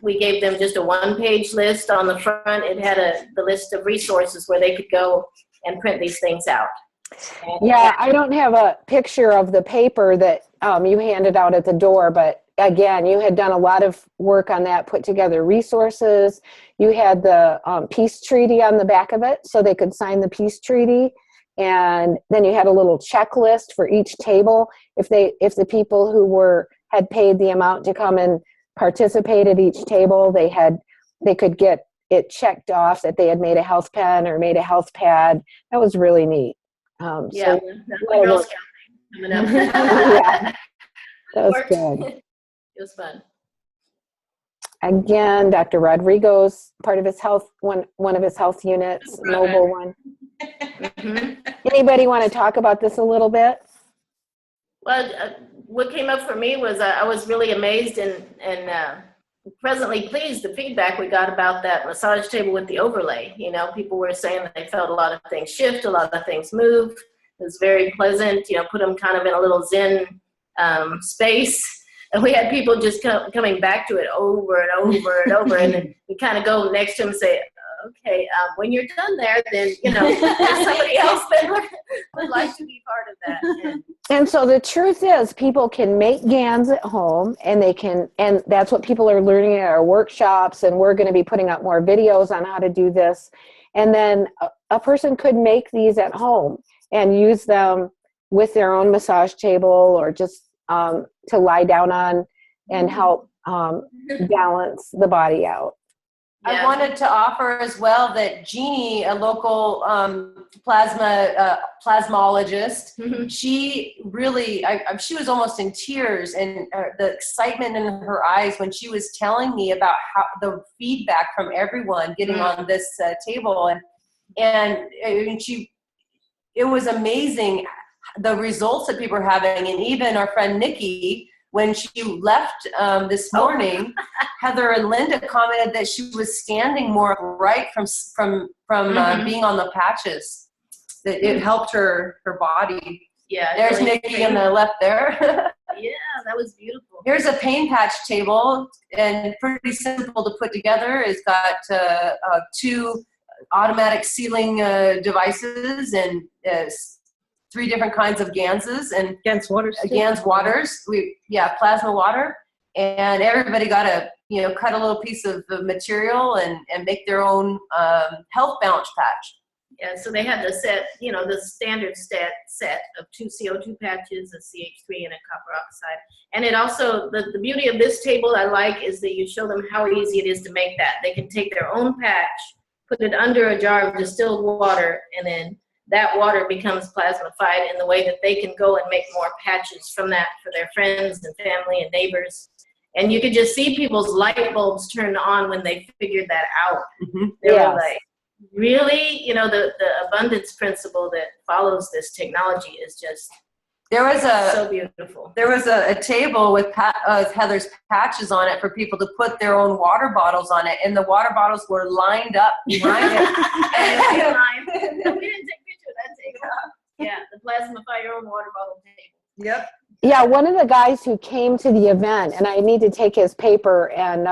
we gave them just a one-page list on the front. It had the list of resources where they could go and print these things out. Yeah, I don't have a picture of the paper that you handed out at the door, but again, you had done a lot of work on that, put together resources. You had the peace treaty on the back of it, so they could sign the peace treaty. And then you had a little checklist for each table. If the people who had paid the amount to come and participate at each table, they could get it checked off that they had made a health pen or made a health pad. That was really neat. Girl Scout coming up. Yeah, that was good. It was fun. Again, Dr. Rodrigo's part of his health, one of his health units, mobile one. Anybody want to talk about this a little bit? Well, what came up for me was I was really amazed and presently pleased the feedback we got about that massage table with the overlay. People were saying that they felt a lot of things shift, a lot of things move. It was very pleasant, put them kind of in a little Zen space. And we had people just coming back to it over and over and over. And then we kind of go next to them and say, okay, when you're done there, then, there's somebody else that would like to be part of that. And so the truth is, people can make GANs at home, and and that's what people are learning at our workshops, and we're going to be putting up more videos on how to do this. And then a person could make these at home and use them with their own massage table, or just to lie down on and help balance the body out. I wanted to offer as well that Jeannie, a local plasmologist, she really, she was almost in tears, and the excitement in her eyes when she was telling me about how the feedback from everyone getting on this table, and it was amazing the results that people are having. And even our friend Nikki, when she left this morning, Heather and Linda commented that she was standing more upright from being on the patches. That it helped her body. Yeah. There's really Nikki on the left there. Yeah, that was beautiful. Here's a pain patch table, and pretty simple to put together. It's got 2 automatic sealing devices and 3 different kinds of Ganses and Against water. Gans waters. Plasma water, and everybody got to cut a little piece of the material and make their own health balance patch. Yeah, so they had the set, the standard set of 2 CO2 patches, a CH3 and a copper oxide. And it also, the beauty of this table I like is that you show them how easy it is to make that. They can take their own patch, put it under a jar of distilled water, and then that water becomes plasmified in the way that they can go and make more patches from that for their friends and family and neighbors. And you could just see people's light bulbs turn on when they figured that out. They were like, really? The abundance principle that follows this technology is just so beautiful. There was a table with Heather's patches on it for people to put their own water bottles on it, and the water bottles were lined up behind it. No, we didn't take pictures of that table. Yeah, the Plasmify Your Own Water Bottle table. Yep. Yeah, one of the guys who came to the event, and I need to take his paper and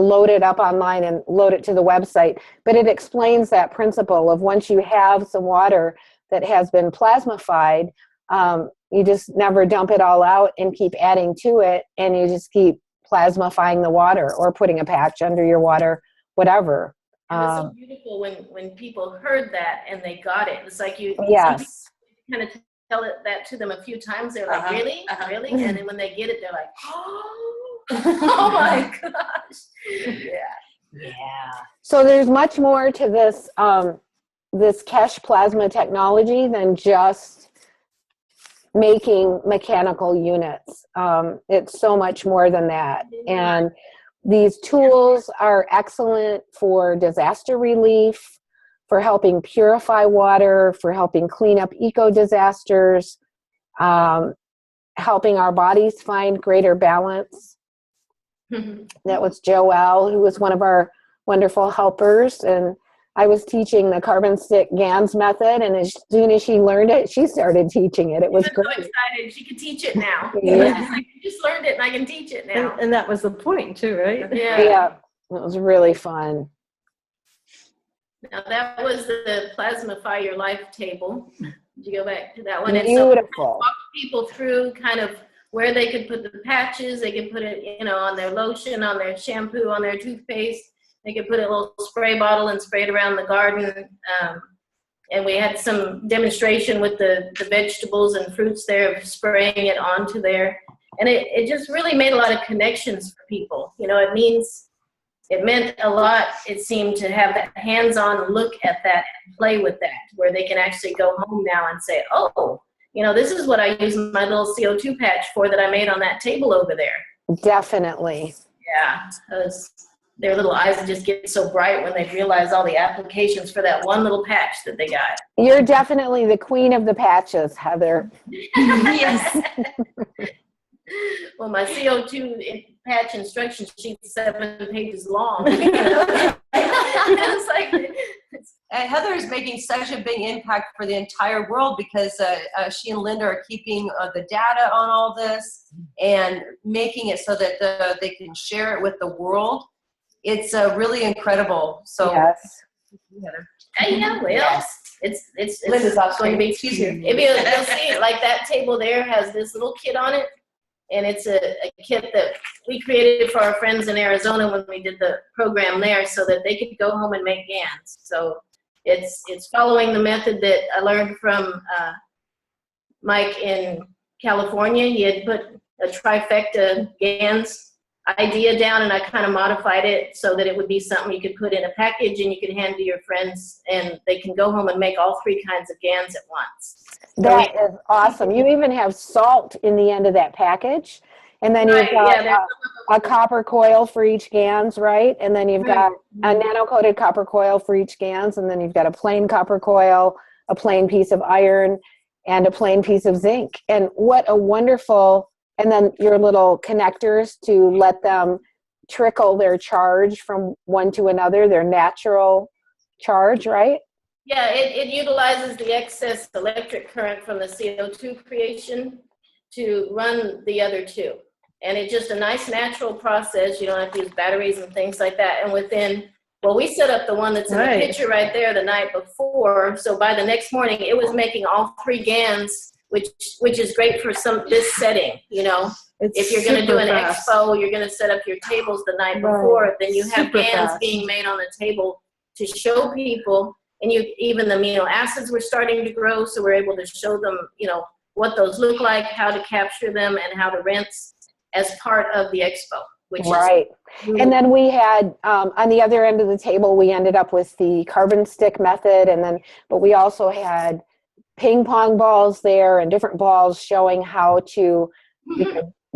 load it up online and load it to the website. But it explains that principle of once you have some water that has been plasmified, you just never dump it all out and keep adding to it, and you just keep plasmifying the water or putting a patch under your water, whatever. And it's so beautiful when people heard that and they got it. It's like you kind of tell that to them a few times. They're like, really? Really? And then when they get it, they're like, oh my gosh. Yeah. So there's much more to this this Keshe Plasma Technology than just making mechanical units. It's so much more than that. And these tools are excellent for disaster relief, for helping purify water, for helping clean up eco-disasters, helping our bodies find greater balance. That was Joelle, who was one of our wonderful helpers, and I was teaching the carbon stick GANS method, and as soon as she learned it, she started teaching it. It was great. So excited she could teach it now. Yeah. She's like, I just learned it and I can teach it now. And that was the point too, right? Yeah, it was really fun. Now that was the Plasmify Your Life table. Did you go back to that one? Beautiful. And so walk people through kind of where they could put the patches. They could put it, on their lotion, on their shampoo, on their toothpaste. They could put a little spray bottle and spray it around the garden. And we had some demonstration with the vegetables and fruits there, of spraying it onto there. And it just really made a lot of connections for people. It meant a lot, it seemed, to have that hands-on look at that and play with that, where they can actually go home now and say, oh, this is what I use my little CO2 patch for that I made on that table over there. Definitely. Yeah, because their little eyes just get so bright when they realize all the applications for that one little patch that they got. You're definitely the queen of the patches, Heather. Yes. Well, my CO2 patch instruction sheet is 7 pages long. It's like, And Heather is making such a big impact for the entire world because she and Linda are keeping the data on all this and making it so that they can share it with the world. It's really incredible. So, Yes. Heather. It's Linda's off going to be. She's here. If you'll see it, like that table there has this little kit on it, and it's a kit that we created for our friends in Arizona when we did the program there, so that they could go home and make GANs. So it's following the method that I learned from Mike in California. He had put a trifecta GANs idea down, and I kind of modified it so that it would be something you could put in a package and you could hand to your friends, and they can go home and make all 3 kinds of GANs at once. That is awesome. You even have salt in the end of that package. And then you've got a copper coil for each GANs, right? And then you've got a nano-coated copper coil for each GANs, and then you've got a plain copper coil, a plain piece of iron, and a plain piece of zinc. And what a wonderful and then your little connectors to let them trickle their charge from one to another, their natural charge, right? Yeah, it utilizes the excess electric current from the CO2 creation to run the other two. And it's just a nice natural process. You don't have to use batteries and things like that. And we set up the one that's in the picture right there the night before. So by the next morning, it was making all 3 GANs, which is great for this setting, you know. If you're going to do an expo, you're going to set up your tables the night before, then you have GANs being made on the table to show people. And even the amino acids were starting to grow, so we're able to show them, you know, what those look like, how to capture them, and how to rinse as part of the expo. Which is and then we had on the other end of the table, we ended up with the carbon stick method, but we also had ping pong balls there and different balls showing how to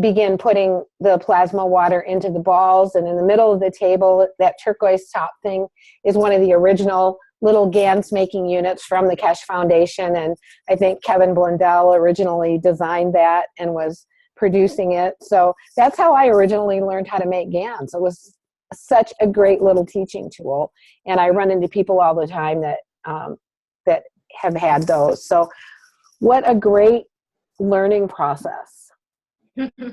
begin putting the plasma water into the balls. And in the middle of the table, that turquoise top thing is one of the original little GANs making units from the Keshe Foundation. And I think Kevin Blundell originally designed that and was producing it. So that's how I originally learned how to make GANs. It was such a great little teaching tool. And I run into people all the time that have had those. So what a great learning process. Oh, yeah.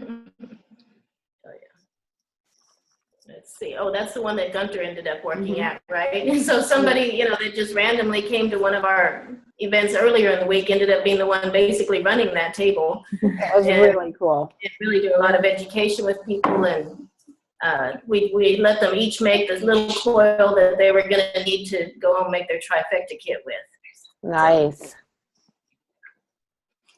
Let's see. Oh, that's the one that Gunter ended up working at, right? So somebody, you know, that just randomly came to one of our events earlier in the week ended up being the one basically running that table. That was really cool. It really do a lot of education with people, and we let them each make this little coil that they were going to need to go home and make their trifecta kit with. Nice.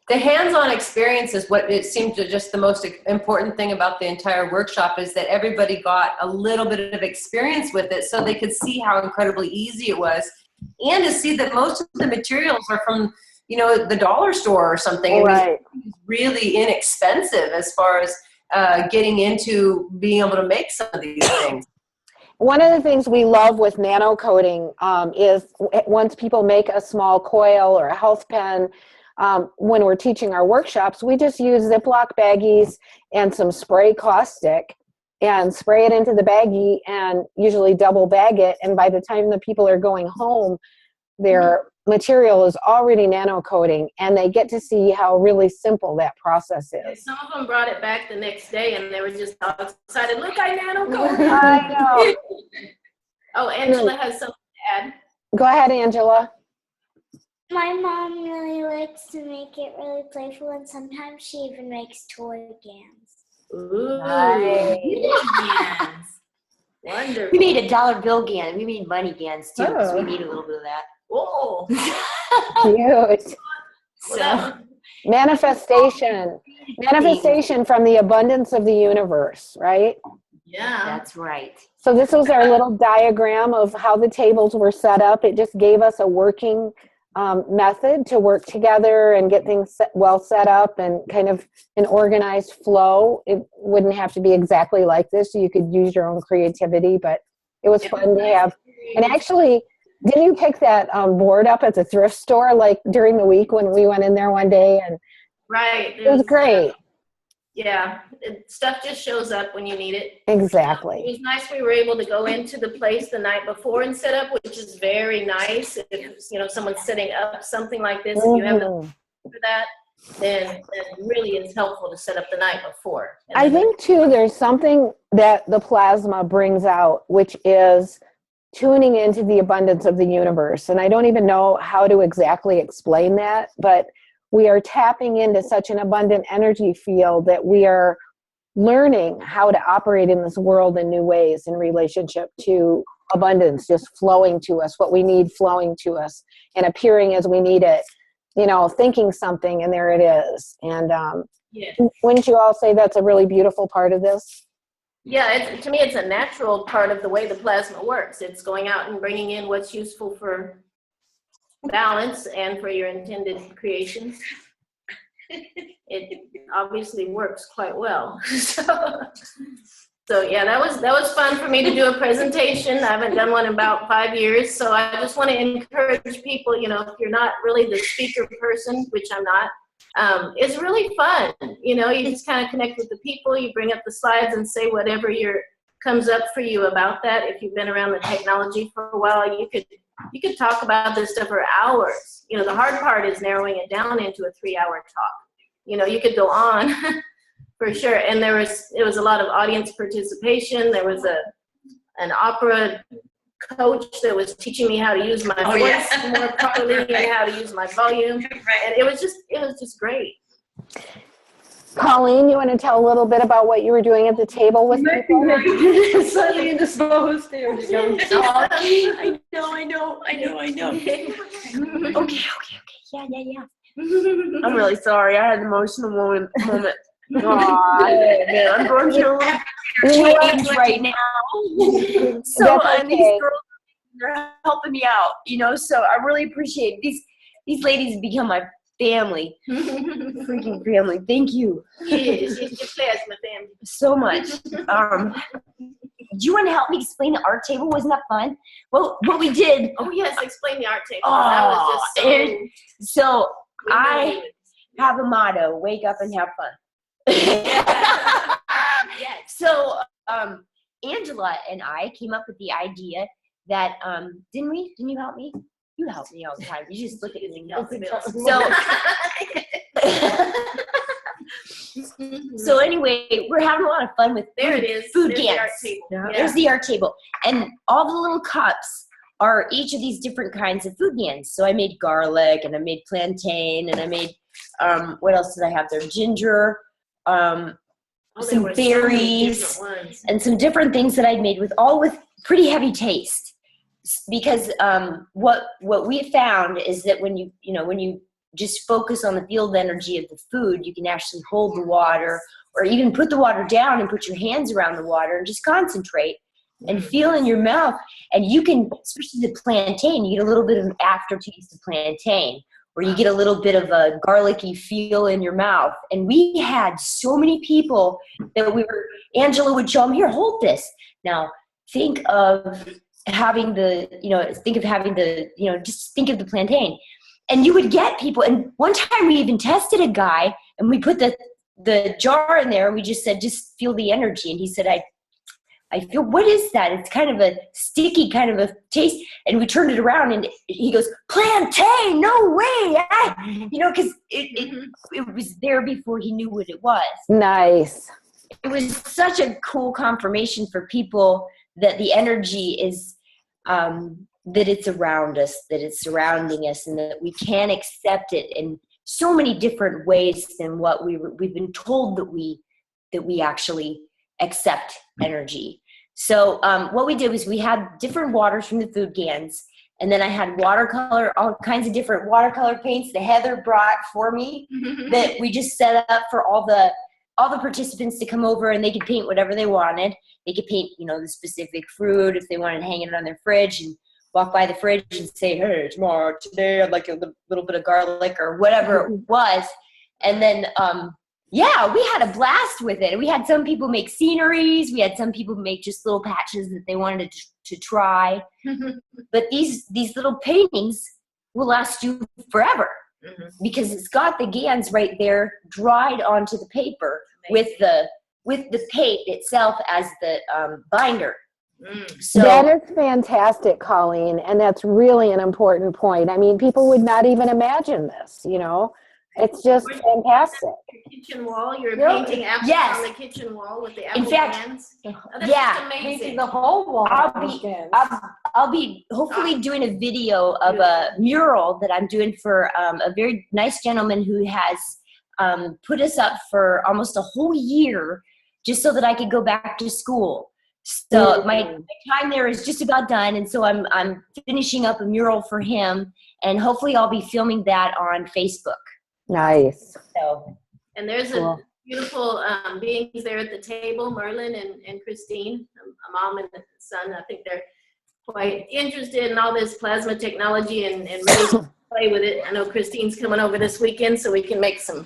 The hands-on experience is what it seemed to just the most important thing about the entire workshop, is that everybody got a little bit of experience with it so they could see how incredibly easy it was, and to see that most of the materials are from, you know, the dollar store or something. Right. I mean, it's really inexpensive as far as getting into being able to make some of these things. One of the things we love with nano coating is once people make a small coil or a health pen, when we're teaching our workshops, we just use Ziploc baggies and some spray caustic and spray it into the baggie and usually double bag it. And by the time the people are going home, their material is already nano coating, and they get to see how really simple that process is. Some of them brought it back the next day and they were just all excited. Look, I nano coated. I know. Oh, Angela has something to add. Go ahead, Angela. My mom really likes to make it really playful, and sometimes she even makes toy GANs. Ooh, Nice. GANs. Wonderful. We made a dollar bill GAN. We made money GANs too, because we need a little bit of that. Oh. Cute. So, Manifestation from the abundance of the universe, right? yeah. That's right. So this was our little diagram of how the tables were set up. It just gave us a working method to work together and get things well set up and kind of an organized flow. It wouldn't have to be exactly like this. You could use your own creativity, but it was fun to have. And actually, didn't you pick that board up at the thrift store like during the week when we went in there one day? And Right. it was great. Yeah. Stuff just shows up when you need it. Exactly. It was nice we were able to go into the place the night before and set up, which is very nice. If, you know, someone's setting up something like this, if you have the for that, then really it's helpful to set up the night before. And I think too, there's something that the plasma brings out, which is tuning into the abundance of the universe. And I don't even know how to exactly explain that, but we are tapping into such an abundant energy field that we are learning how to operate in this world in new ways in relationship to abundance, just flowing to us, what we need flowing to us and appearing as we need it, you know, thinking something and there it is. And wouldn't you all say that's a really beautiful part of this? Yeah, to me, it's a natural part of the way the plasma works. It's going out and bringing in what's useful for balance and for your intended creations. It obviously works quite well. So yeah, that was fun for me to do a presentation. I haven't done one in about 5 years, so I just want to encourage people, you know, if you're not really the speaker person, which I'm not, It's really fun. You know, you just kind of connect with the people, you bring up the slides and say whatever comes up for you about that. If you've been around the technology for a while, you could talk about this stuff for hours. You know, the hard part is narrowing it down into a 3-hour talk. You know, you could go on for sure. And it was a lot of audience participation. There was an opera coach that was teaching me how to use my voice more properly and how to use my volume. And it was just great. Colleen, you want to tell a little bit about what you were doing at the table with people? Slightly indisposed. There we go. I know. Okay. Yeah. I'm really sorry. I had an emotional moment. Aw, Man, I'm going through change right now. So That's okay. these girls are helping me out, you know. So I really appreciate these ladies have become my family, freaking family. Thank you. Yes, it's your plasma family. So much. Do you want to help me explain the art table? Wasn't that fun? Well, what we did. Oh yes, explain the art table. That was just so I have a motto: wake up and have fun. So Angela and I came up with the idea that didn't we? Didn't you help me? You help me all the time. You just look at me. So anyway, we're having a lot of fun with There it is. food There's the cans. art table. Yeah. Yeah. There's the art table, and all the little cups are each of these different kinds of food cans. So I made garlic, and I made plantain, and I made what else did I have there? Ginger, some berries, and some different things that I'd made with pretty heavy taste. Because what we found is that when you just focus on the field energy of the food, you can actually hold the water, or even put the water down and put your hands around the water and just concentrate and feel in your mouth. And you can, especially the plantain, you get a little bit of an aftertaste of plantain, or you get a little bit of a garlicky feel in your mouth. And we had so many people that Angela would show them, here, hold this. Now, think of having just think of the plantain. And you would get people, and one time we even tested a guy, and we put the jar in there, and we just said, just feel the energy. And he said, I feel, what is that? It's kind of a sticky kind of a taste. And we turned it around, and he goes, plantain, no way. Because it was there before he knew what it was. Nice. It was such a cool confirmation for people that the energy is, that it's around us, that it's surrounding us, and that we can accept it in so many different ways than what we've been told that we actually accept energy. So what we did was we had different waters from the food cans, and then I had watercolor, all kinds of different watercolor paints that Heather brought for me that we just set up for all the participants to come over, and they could paint whatever they wanted. They could paint, the specific fruit if they wanted hanging it on their fridge, and walk by the fridge and say, hey, tomorrow, today, I'd like a little bit of garlic or whatever it was. And then, we had a blast with it. We had some people make sceneries. We had some people make just little patches that they wanted to try. But these little paintings will last you forever because it's got the GANs right there dried onto the paper with the paint itself as the binder. So that is fantastic, Colleen, and that's really an important point. I mean, people would not even imagine this, It's just fantastic. Your kitchen wall, you're painting apples on the kitchen wall with the apple cans. Oh, that's just amazing. Painting the whole wall. I'll be hopefully doing a video of a mural that I'm doing for a very nice gentleman who has put us up for almost a whole year just so that I could go back to school. So my time there is just about done, and so I'm finishing up a mural for him, and hopefully I'll be filming that on Facebook. Nice. So, and there's a beautiful beings there at the table, Merlin and Christine, a mom and a son. I think they're quite interested in all this plasma technology and ready to play with it. I know Christine's coming over this weekend, so we can make some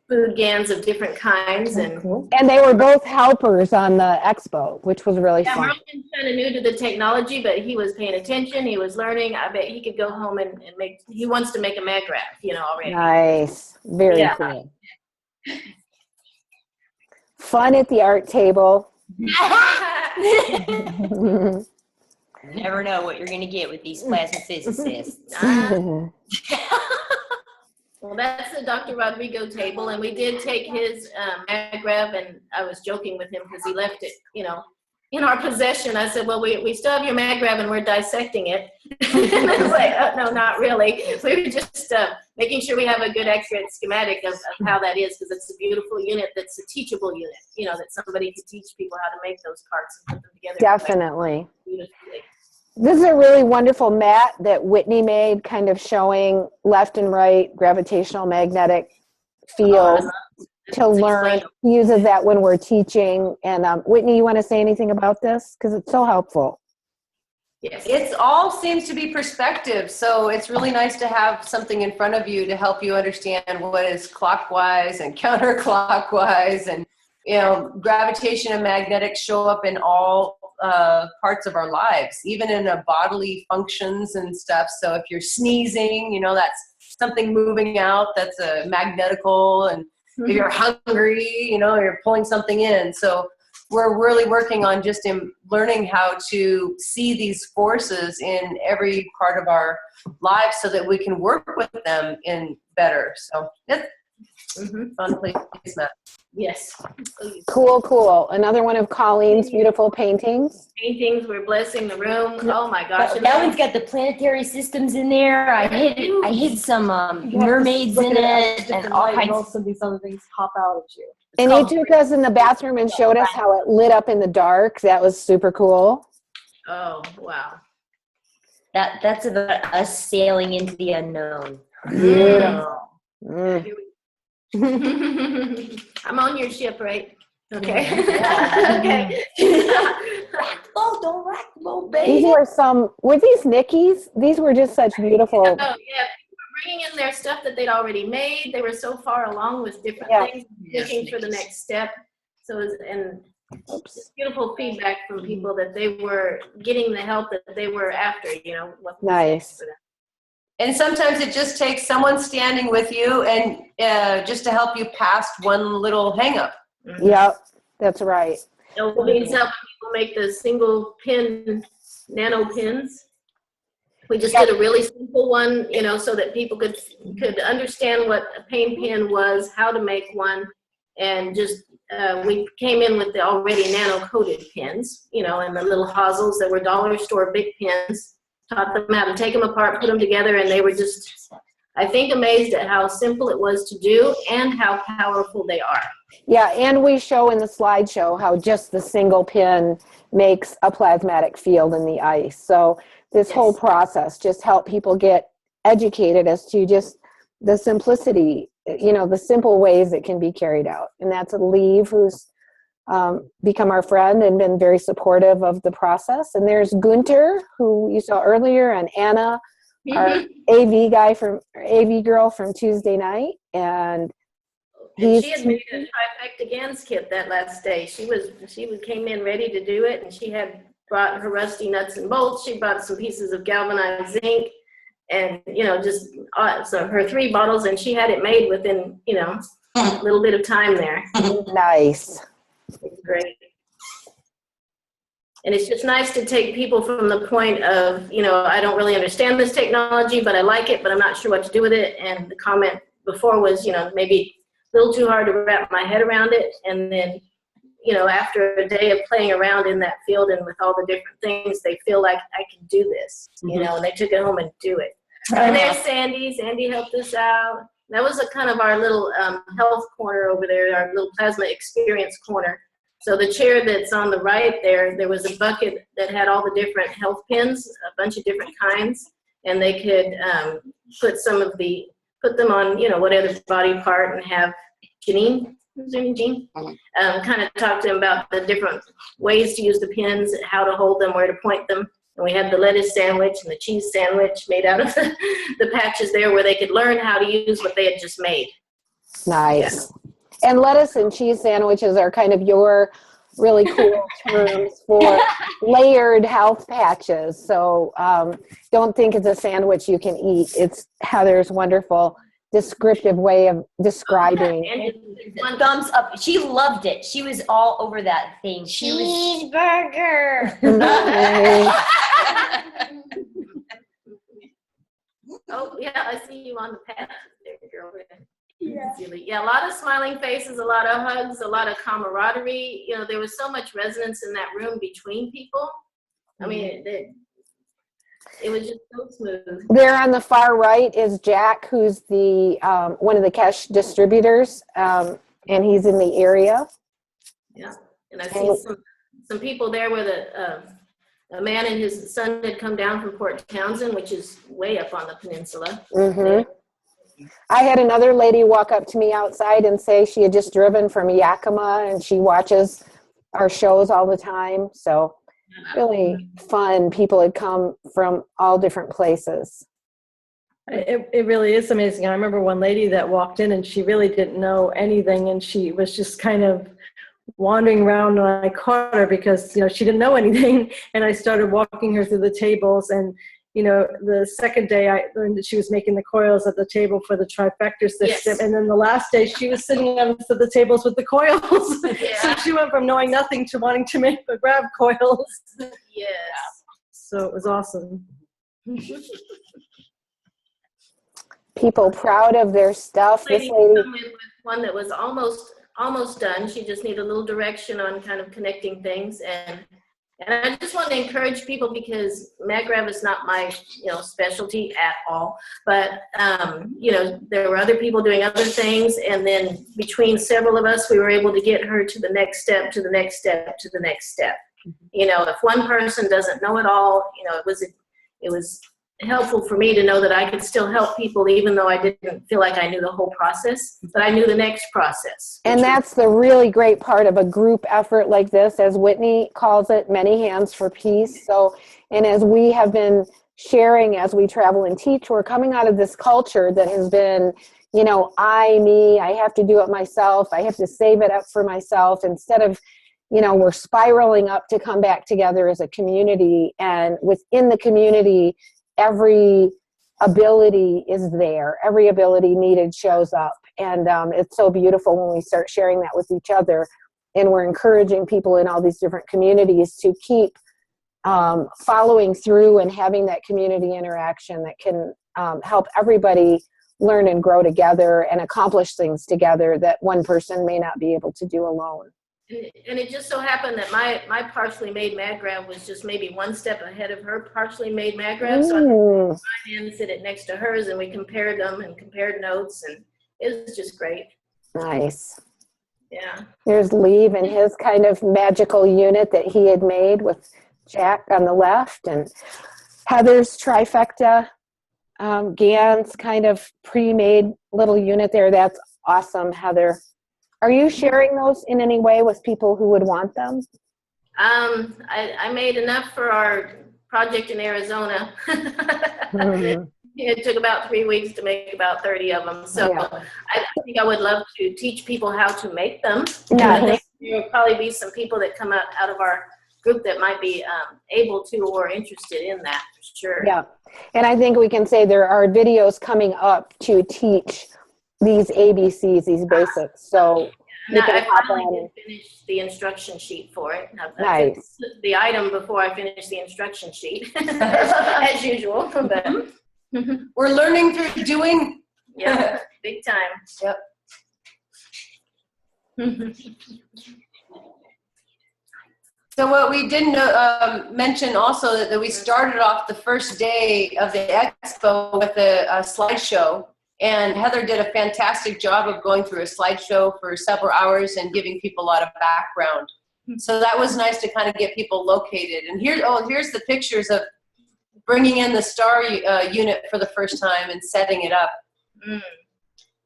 food GANs of different kinds. And And they were both helpers on the expo, which was really yeah, fun. Merlin's kind of new to the technology, but he was paying attention. He was learning. I bet he could go home and make, he wants to make a mag graph, already. Nice. Very Yeah. cool. Fun at the art table. You never know what you're going to get with these plasma physicists. Well, that's the Dr. Rodrigo table, and we did take his mag graph, and I was joking with him because he left it, in our possession. I said, well, we still have your mag graph, and we're dissecting it. And I was like, oh, no, not really. We were just making sure we have a good, accurate schematic of how that is, because it's a beautiful unit that's a teachable unit, that somebody could teach people how to make those parts and put them together. Definitely. Beautifully. This is a really wonderful mat that Whitney made, kind of showing left and right gravitational magnetic field to learn. He uses that when we're teaching. And Whitney, you want to say anything about this? Because it's so helpful. Yes. It all seems to be perspective, so it's really nice to have something in front of you to help you understand what is clockwise and counterclockwise, and gravitation and magnetics show up in all parts of our lives, even in bodily functions and stuff. So if you're sneezing, that's something moving out, that's a magnetical, and if you're hungry, you're pulling something in. So we're really working on just learning how to see these forces in every part of our lives so that we can work with them in better. So it's fun placement. Yes. Cool. Another one of Colleen's beautiful paintings. Paintings, we're blessing the room. Oh my gosh. That one's got the planetary systems in there. I hid some mermaids in it, and all kinds. Most of these other things pop out at you. And you took us in the bathroom and showed us how it lit up in the dark. That was super cool. Oh, wow. That's about us sailing into the unknown. I'm on your ship, right? Okay. Okay. Don't rock the boat, baby. These were these Nickies? These were just such beautiful. Oh, yeah. People were bringing in their stuff that they'd already made. They were so far along with different things, looking for the next step. So, beautiful feedback from people that they were getting the help that they were after, what was nice. For them. And sometimes it just takes someone standing with you and just to help you past one little hang up. Yep, that's right. He's helping people make the single pin nano pins. We just did a really simple one, so that people could understand what a pain pin was, how to make one, and just we came in with the already nano-coated pins, and the little hosels that were dollar store big pins. Taught them how to take them apart, put them together, and they were just, I think, amazed at how simple it was to do and how powerful they are. Yeah, and we show in the slideshow how just the single pin makes a plasmatic field in the ice. So this whole process just helped people get educated as to just the simplicity, the simple ways it can be carried out. And that's Leave, who's become our friend and been very supportive of the process. And there's Gunter, who you saw earlier, and Anna, our AV girl from Tuesday night. And she had made a trifecta GANs kit that last day. She came in ready to do it, and she had brought her rusty nuts and bolts. She brought some pieces of galvanized zinc, and so her 3 bottles, and she had it made within a little bit of time there. Nice. It's great. And it's just nice to take people from the point of, I don't really understand this technology, but I like it, but I'm not sure what to do with it. And the comment before was, maybe a little too hard to wrap my head around it. And then, after a day of playing around in that field and with all the different things, they feel like I can do this, and they took it home and do it. And there's Sandy. Sandy helped us out. That was a kind of our little health corner over there, our little plasma experience corner. So the chair that's on the right there was a bucket that had all the different health pins, a bunch of different kinds, and they could put them on, whatever body part, and have Janine, is there any Jean? Kind of talk to them about the different ways to use the pins, how to hold them, where to point them. And we had the lettuce sandwich and the cheese sandwich made out of the patches there, where they could learn how to use what they had just made. Nice. And lettuce and cheese sandwiches are kind of your really cool terms for layered health patches. So don't think it's a sandwich you can eat. It's Heather's wonderful descriptive way of describing. Thumbs up. She loved it. She was all over that thing. Cheeseburger. Oh, yeah, I see you on the path there, girl. Yeah, a lot of smiling faces, a lot of hugs, a lot of camaraderie. You know, there was so much resonance in that room between people. I mean, it was just so smooth. There on the far right is Jack, who's the one of the Keshe distributors, and he's in the area. Yeah, and I see some people there with a man and his son had come down from Port Townsend, which is way up on the peninsula. Mm-hmm. I had another lady walk up to me outside and say she had just driven from Yakima and she watches our shows all the time. So really fun. People had come from all different places. It really is amazing. I remember one lady that walked in and she really didn't know anything and she was just kind of wandering around, and I caught her because, you know, she didn't know anything, and I started walking her through the tables. And, you know, the second day I learned that she was making the coils at the table for the trifecta system. Yes. And then the last day she was sitting on the tables with the coils. Yeah. So she went from knowing nothing to wanting to make the grab coils. Yes. So it was awesome. People proud of their stuff. This Lady lady, come in with one that was almost done. She just needed a little direction on kind of connecting things, and I just want to encourage people, because MagGrab is not my specialty at all, but you know, there were other people doing other things, and then between several of us we were able to get her to the next step, to the next step, to the next step. You know, if one person doesn't know it all, you know, it was helpful for me to know that I could still help people, even though I didn't feel like I knew the whole process, but I knew the next process. and that's the really great part of a group effort like this, as Whitney calls it, many hands for peace. So, and as we have been sharing as we travel and teach, we're coming out of this culture that has been, you know, me, I have to do it myself, I have to save it up for myself, instead of, you know, we're spiraling up to come back together as a community, and within the community, every ability is there. Every ability needed shows up. And it's so beautiful when we start sharing that with each other. And we're encouraging people in all these different communities to keep following through and having that community interaction that can help everybody learn and grow together and accomplish things together that one person may not be able to do alone. And it just so happened that my partially made MagGrab was just maybe one step ahead of her partially made MagGrab. So I had to sit it next to hers, and we compared them and compared notes, and it was just great. Nice. Yeah. There's Leave and his kind of magical unit that he had made with Jack on the left, and Heather's trifecta, Gann's kind of pre-made little unit there. That's awesome, Heather. Are you sharing those in any way with people who would want them? I made enough for our project in Arizona. Mm-hmm. It took about 3 weeks to make about 30 of them. So yeah. I think I would love to teach people how to make them. I think there will probably be some people that come out of our group that might be able to or interested in that, for sure. Yeah, and I think we can say there are videos coming up to teach these ABCs, these basics. So you can hop on and finish the instruction sheet for it. Nice. The item before I finish the instruction sheet, as usual. But we're learning through doing. Yeah, big time. Yep. So what we didn't mention also that we started off the first day of the expo with a slideshow. And Heather did a fantastic job of going through a slideshow for several hours and giving people a lot of background. So that was nice to kind of get people located. And here's the pictures of bringing in the star unit for the first time and setting it up.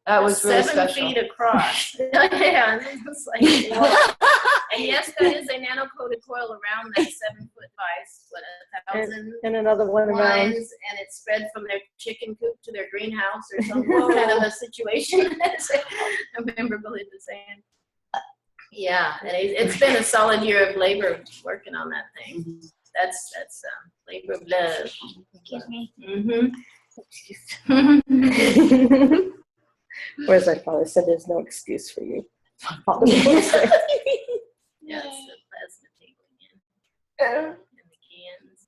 That was really 7 special. feet across. Yeah, and it's like, wow. And yes, that is a nano-coated coil around that 7-foot vise, what, 1,000 And another one around. lines, and it spread from their chicken coop to their greenhouse or some kind of a situation. I remember Billy saying. Yeah, and it's been a solid year of labor working on that thing. That's labor of love. Excuse me. Mm-hmm. Whereas my father said there's no excuse for you. Yes, the plasma table again. And the cans.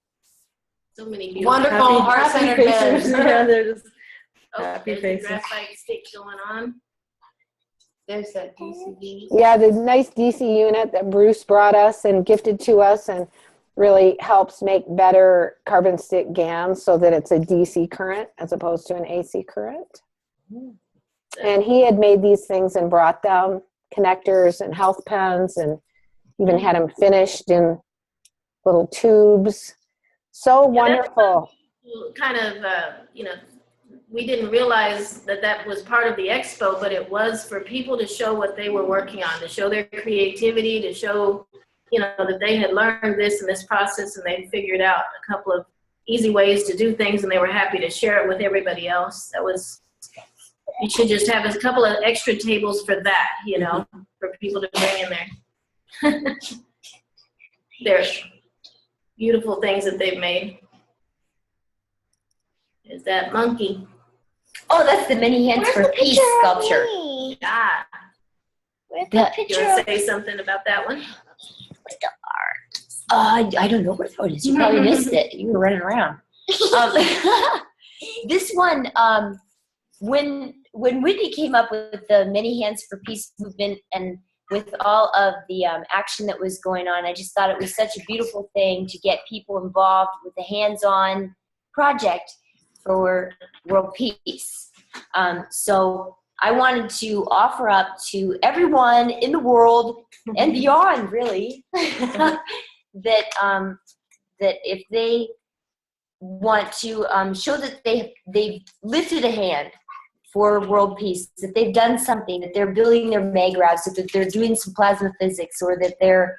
So many beautiful. Wonderful heart-centered faces. beds. Yeah, they're just Oh, happy there's faces. a graphite stick going on. There's that DCD. Yeah, the nice DC unit that Bruce brought us and gifted to us and really helps make better carbon stick GANs so that it's a DC current as opposed to an AC current. And he had made these things and brought them, connectors and health pens, and even had them finished in little tubes. So wonderful. Kind of, we didn't realize that was part of the expo, but it was for people to show what they were working on, to show their creativity, to show, that they had learned this and this process and they figured out a couple of easy ways to do things and they were happy to share it with everybody else. You should just have a couple of extra tables for that, for people to bring in there. They're beautiful things that they've made. There's that monkey. Oh, that's the Many Hands for Peace sculpture. Ah, Where's The- the you picture want of to say something about that one? I don't know where it is. You probably missed it. You were running around. This one, when Whitney came up with the Many Hands for Peace movement and with all of the action that was going on, I just thought it was such a beautiful thing to get people involved with a hands-on project for world peace. So I wanted to offer up to everyone in the world and beyond, really, that if they want to show that they've lifted a hand for world peace, that they've done something, that they're building their magravs, that they're doing some plasma physics, or that they're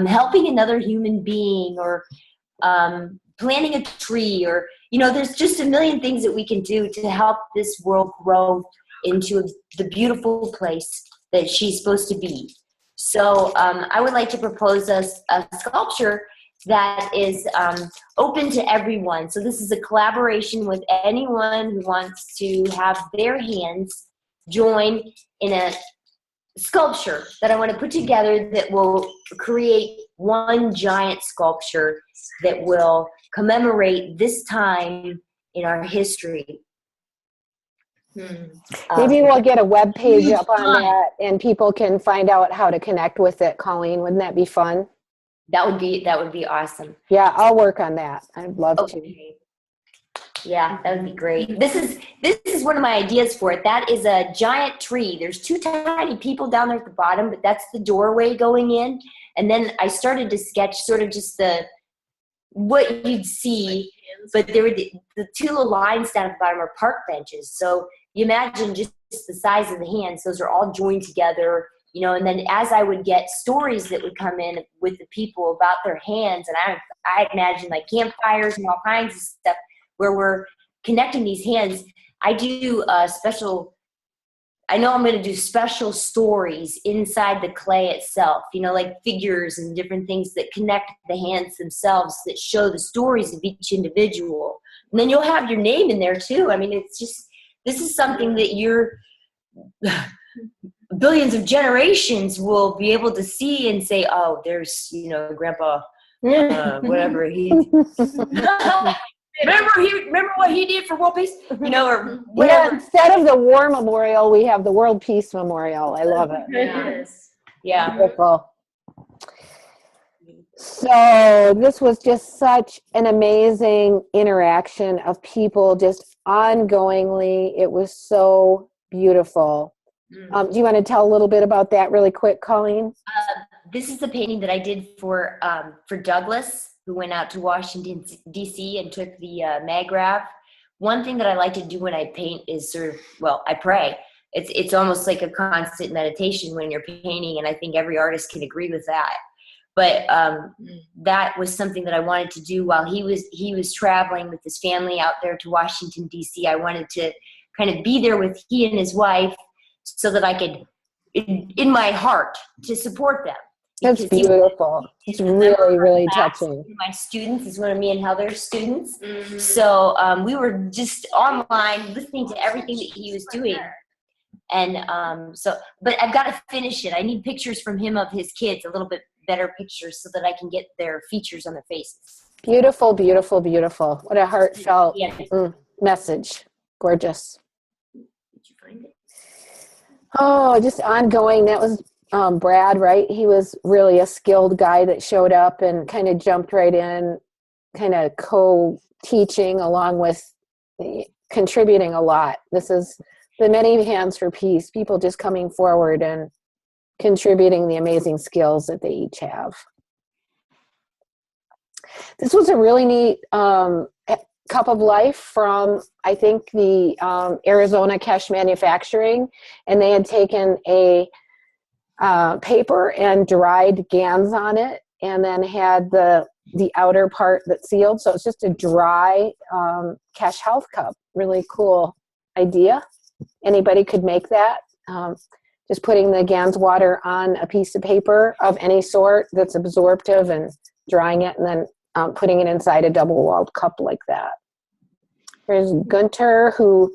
helping another human being, or planting a tree, or there's just a million things that we can do to help this world grow into the beautiful place that she's supposed to be. So I would like to propose a sculpture that is open to everyone. So this is a collaboration with anyone who wants to have their hands join in a sculpture that I want to put together that will create one giant sculpture that will commemorate this time in our history. Maybe we'll get a web page up on time. that and people can find out how to connect with it. Colleen, wouldn't that be fun? That would be awesome. Yeah, I'll work on that. I'd love to. Okay. Yeah, that would be great. This is one of my ideas for it. That is a giant tree. There's 2 tiny people down there at the bottom, but that's the doorway going in. And then I started to sketch sort of just what you'd see, but there were the 2 little lines down at the bottom are park benches. So you imagine just the size of the hands. Those are all joined together, and then as I would get stories that would come in with the people about their hands, and I imagine like campfires and all kinds of stuff where we're connecting these hands. I do I know I'm going to do special stories inside the clay itself, like figures and different things that connect the hands themselves that show the stories of each individual. And then you'll have your name in there too. I mean, this is something that your billions of generations will be able to see and say, oh, there's, Grandpa, whatever he Remember what he did for world peace? Or Yeah, whatever. instead of the War Memorial, we have the World Peace Memorial. I love it. Yes. Yeah. Beautiful. So this was just such an amazing interaction of people just ongoingly. It was so beautiful. Do you want to tell a little bit about that really quick, Colleen? This is the painting that I did for Douglas, who went out to Washington, D.C. and took the MagRav. One thing that I like to do when I paint is I pray. it's almost like a constant meditation when you're painting, and I think every artist can agree with that. But that was something that I wanted to do while he was traveling with his family out there to Washington, D.C. I wanted to kind of be there with he and his wife so that I could, in my heart, to support them. That's beautiful. It's really, really touching. My students is one of me and Heather's students. Mm-hmm. So we were just online listening to everything that he was doing. And but I've got to finish it. I need pictures from him of his kids, a little bit better pictures so that I can get their features on their faces. Beautiful, beautiful, beautiful. What a heartfelt message. Gorgeous. Did you find it? Oh, just ongoing. That was Brad, right? He was really a skilled guy that showed up and kind of jumped right in, kind of co-teaching along with contributing a lot. This is the many hands for peace, people just coming forward and contributing the amazing skills that they each have. This was a really neat cup of life from, I think, the Arizona Keshe Manufacturing, and they had taken a paper and dried GANs on it, and then had the outer part that sealed. So it's just a dry Keshe Health cup. Really cool idea. Anybody could make that. Just putting the GANs water on a piece of paper of any sort that's absorptive and drying it, and then putting it inside a double-walled cup like that. There's Gunter, who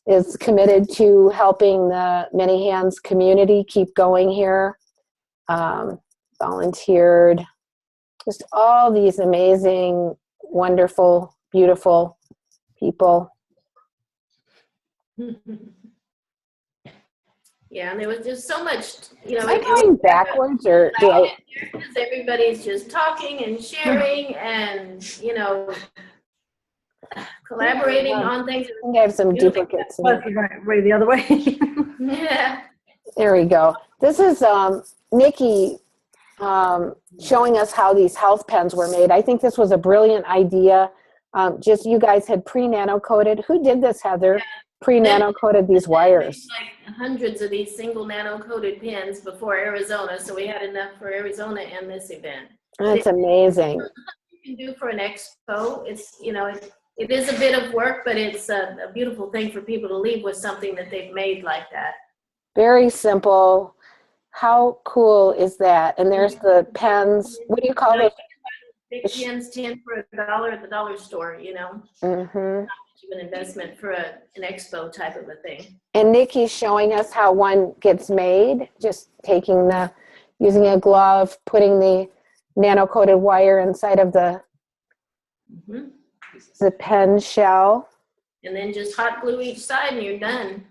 is committed to helping the Many Hands community keep going here. Volunteered. Just all these amazing, wonderful, beautiful people. Yeah, and there was just so much, Am I going backwards, or do I? Because everybody's just talking and sharing and, collaborating on things. I think I have some duplicates. Way the other way. Yeah. There we go. This is Nikki showing us how these health pens were made. I think this was a brilliant idea. Just you guys had pre-nano coated. Who did this, Heather? Yeah. Pre-nano coated these wires. Like hundreds of these single nano coated pens before Arizona, so we had enough for Arizona and this event. That's amazing. You can do for an expo. It's it is a bit of work, but it's a beautiful thing for people to leave with something that they've made like that. Very simple. How cool is that? And there's the pens. What do you call those? Big pens, 10 for $1 at the dollar store. Mm-hmm. An investment for an expo type of a thing. And Nikki's showing us how one gets made, just using a glove, putting the nano-coated wire inside of the pen shell. And then just hot glue each side and you're done.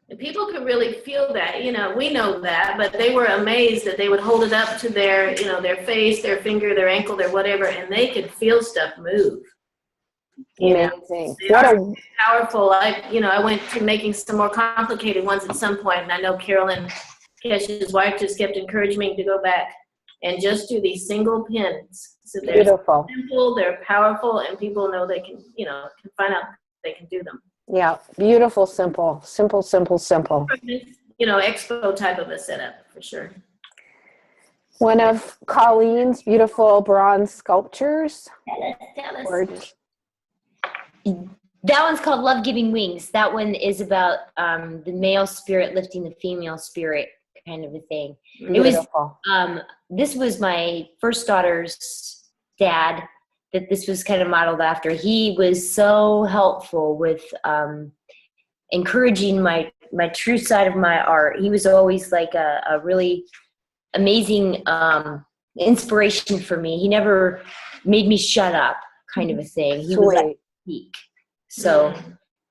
And people could really feel that, we know that, but they were amazed that they would hold it up to their, their face, their finger, their ankle, their whatever, and they could feel stuff move. Amazing. What a powerful. I went to making some more complicated ones at some point, and I know Carolyn, Keshe's wife, just kept encouraging me to go back and just do these single pins. So they're simple, they're powerful, and people know they can, can find out they can do them. Yeah, beautiful, simple. Expo type of a setup for sure. One of Colleen's beautiful bronze sculptures. Gorgeous. That one's called Love Giving Wings. That one is about the male spirit lifting the female spirit, kind of a thing. Beautiful. It was this was my first daughter's dad that this was kind of modeled after. He was so helpful with encouraging my true side of my art. He was always like a really amazing inspiration for me. He never made me shut up, kind of a thing. He was like speak. So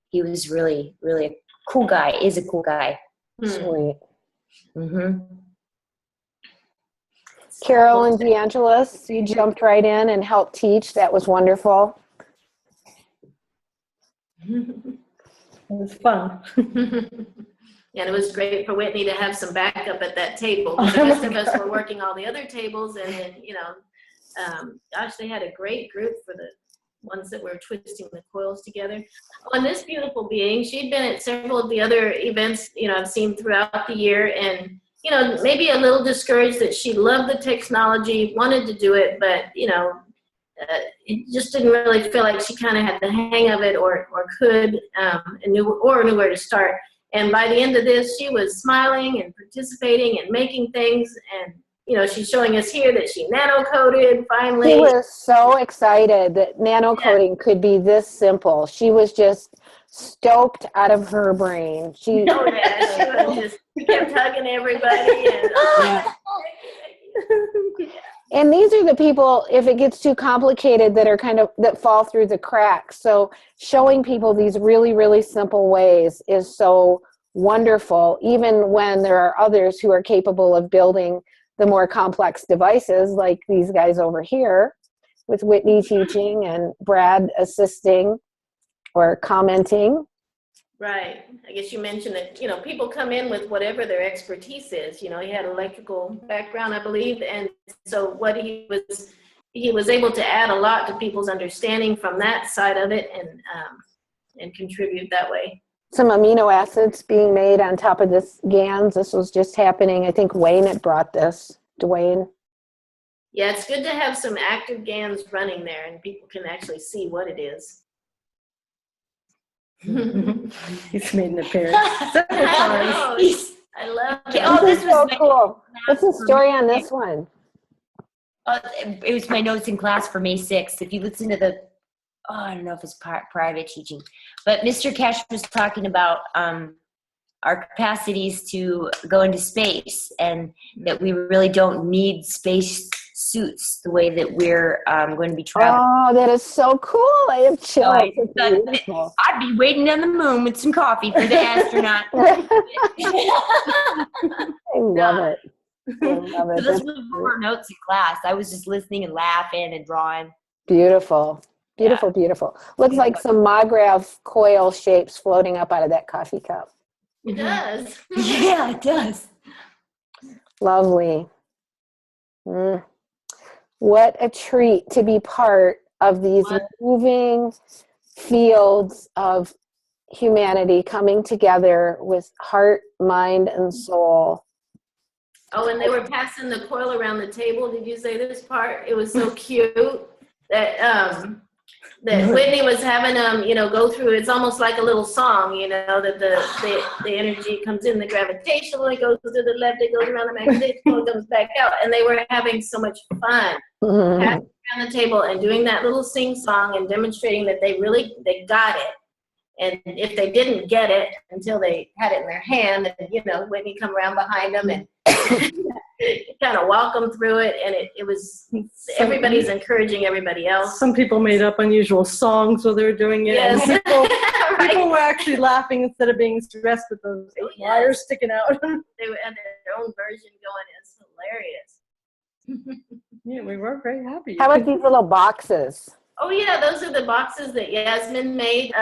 he was really, really a cool guy. Is a cool guy. Sweet. Mm-hmm. Carol and DeAngelis, you jumped right in and helped teach. That was wonderful. It was fun. And it was great for Whitney to have some backup at that table. The rest of us were working all the other tables, and then, gosh, they had a great group for the ones that were twisting the coils together. On this beautiful being, she'd been at several of the other events, I've seen throughout the year, and, maybe a little discouraged that she loved the technology, wanted to do it, but, it just didn't really feel like she kind of had the hang of it or could, and knew where to start. And by the end of this, she was smiling and participating and making things, and she's showing us here that she nano-coded finally. She was so excited that nano-coding could be this simple. She was just stoked out of her brain. She kept hugging everybody. And these are the people, if it gets too complicated, that fall through the cracks. So showing people these really, really simple ways is so wonderful, even when there are others who are capable of building the more complex devices, like these guys over here, with Whitney teaching and Brad assisting or commenting. Right. I guess you mentioned that, people come in with whatever their expertise is. He had electrical background, I believe. And so what he was able to add a lot to people's understanding from that side of it and contribute that way. Some amino acids being made on top of this GANs. This was just happening. I think Wayne had brought this. Dwayne. Yeah, it's good to have some active GANs running there and people can actually see what it is. He's made an appearance. I love it. Oh, this was so cool. What's the story on this one? It was my notes in class for May 6th. If you listen to I don't know if it's private teaching, but Mr. Keshe was talking about our capacities to go into space, and that we really don't need space suits the way that we're going to be traveling. Oh, that is so cool. I have chills. I'd be waiting on the moon with some coffee for the astronaut. I love it. I love it. So those were our notes in class. I was just listening and laughing and drawing. Beautiful. Beautiful, beautiful. Looks like some Magrav coil shapes floating up out of that coffee cup. It does. Yeah, it does. Lovely. What a treat to be part of these moving fields of humanity coming together with heart, mind, and soul. Oh, and they were passing the coil around the table. Did you say this part? It was so cute that that Whitney was having them, go through. It's almost like a little song, that the energy comes in, the gravitational, it goes to the left, it goes around the magnetic, it comes back out, and they were having so much fun passing around the table and doing that little sing song and demonstrating that they got it. And if they didn't get it until they had it in their hand, and Whitney come around behind them and kind of walk them through it, and it was everybody's encouraging everybody else. Some people made up unusual songs while they were doing it. Yes. And people were actually laughing instead of being stressed with those wires sticking out. They had their own version going. It's hilarious. Yeah, we were very happy. How about these little boxes? Oh yeah, those are the boxes that Yasmin made.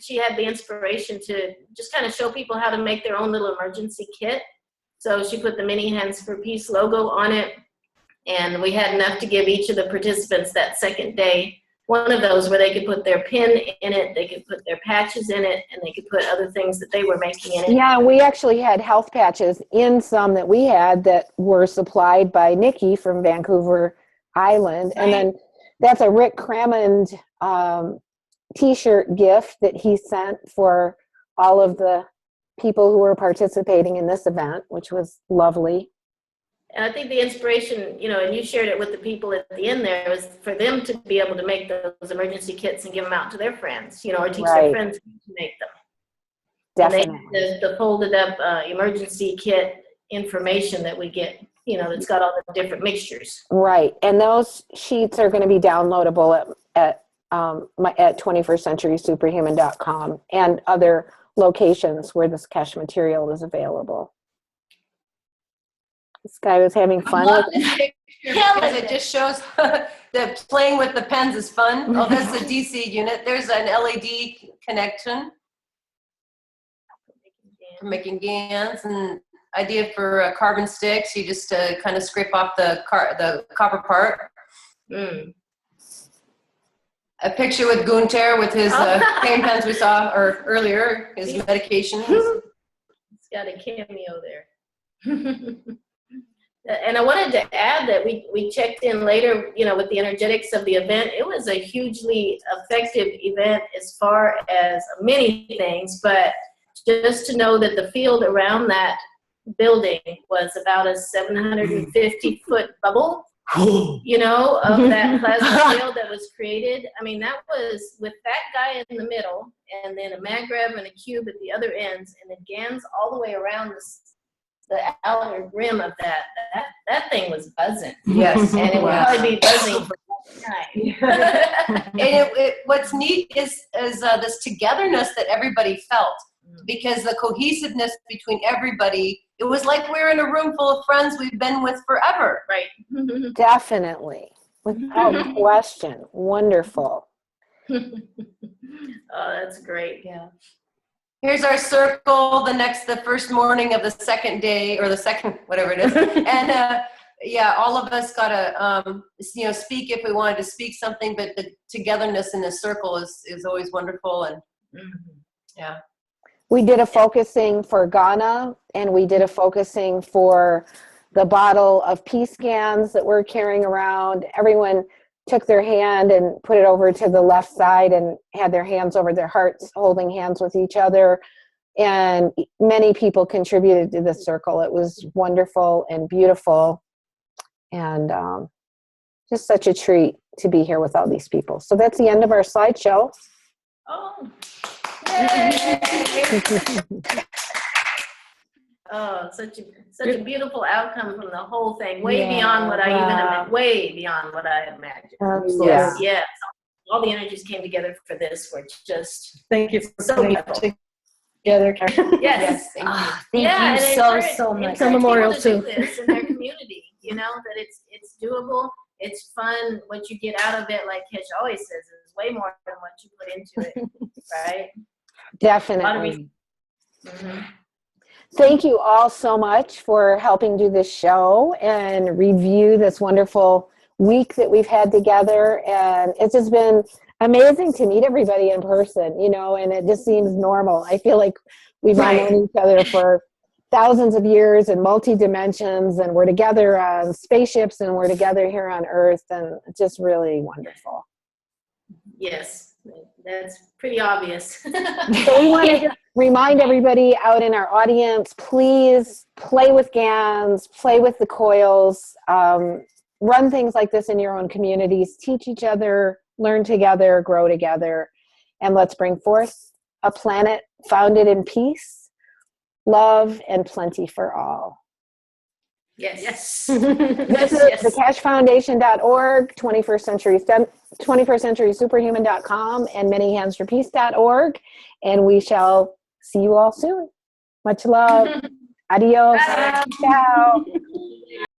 She had the inspiration to just kind of show people how to make their own little emergency kit. So she put the Mini Hands for Peace logo on it, and we had enough to give each of the participants that second day one of those where they could put their pin in it, they could put their patches in it, and they could put other things that they were making in it. Yeah, we actually had health patches in some that we had that were supplied by Nikki from Vancouver Island. And then that's a Rick Crammond t-shirt gift that he sent for all of the people who were participating in this event, which was lovely. And I think the inspiration, and you shared it with the people at the end there, was for them to be able to make those emergency kits and give them out to their friends, or teach their friends to make them. Definitely. And they, the folded up emergency kit information that we get, that's got all the different mixtures. Right. And those sheets are going to be downloadable at 21stcenturysuperhuman.com and other locations where this Keshe material is available. This guy was having fun with it. Because it just shows that playing with the pens is fun. Oh, that's the DC unit. There's an LED connection for making GANs, and idea for carbon sticks. You just kind of scrape off the copper part. a picture with Gunter with his pain pens we saw earlier, his medication. It's got a cameo there. And I wanted to add that we checked in later, with the energetics of the event. It was a hugely effective event as far as many things, but just to know that the field around that building was about a 750-foot bubble, of that plasma field that was created. I mean, that was with that guy in the middle, and then a mag grab and a cube at the other ends, and the GANs all the way around the outer rim of that thing was buzzing. Yes. And it would probably be buzzing for time. And what's neat is this togetherness that everybody felt, because the cohesiveness between everybody, it was like we were in a room full of friends we've been with forever. Right. Definitely. Without question. Wonderful. Oh, that's great. Yeah. Here's our circle, the first morning of the second day, or the second, whatever it is. And all of us got to, speak if we wanted to speak something, but the togetherness in the circle is always wonderful. And yeah. We did a focusing for Ghana, and we did a focusing for the bottle of peace cans that we're carrying around. Everyone took their hand and put it over to the left side and had their hands over their hearts, holding hands with each other. And many people contributed to the circle. It was wonderful and beautiful, and just such a treat to be here with all these people. So that's the end of our slideshow. Oh. Yay. Oh, such a beautiful outcome from the whole thing. Way beyond what way beyond what I imagined. Absolutely. Yes. All the energies came together for this, which just Thank you for so putting beautiful. it together. Yes. Thank you so much. It's a memorial too. This in their community, that it's doable. It's fun. What you get out of it, like Keshe always says, is way more than what you put into it. Right? Definitely. Thank you all so much for helping do this show and review this wonderful week that we've had together. And it's just been amazing to meet everybody in person, and it just seems normal. I feel like we've known each other for thousands of years in multi-dimensions, and we're together on spaceships, and we're together here on Earth, and it's just really wonderful. Yes, that's pretty obvious. So we want to remind everybody out in our audience, please play with GANs, play with the coils, run things like this in your own communities, teach each other, learn together, grow together, and let's bring forth a planet founded in peace, love, and plenty for all. Yes. This is thekeshefoundation.org, 21st Century Superhuman.com, and manyhandsforpeace.org. And we shall see you all soon. Much love. Adios. Bye. Ciao.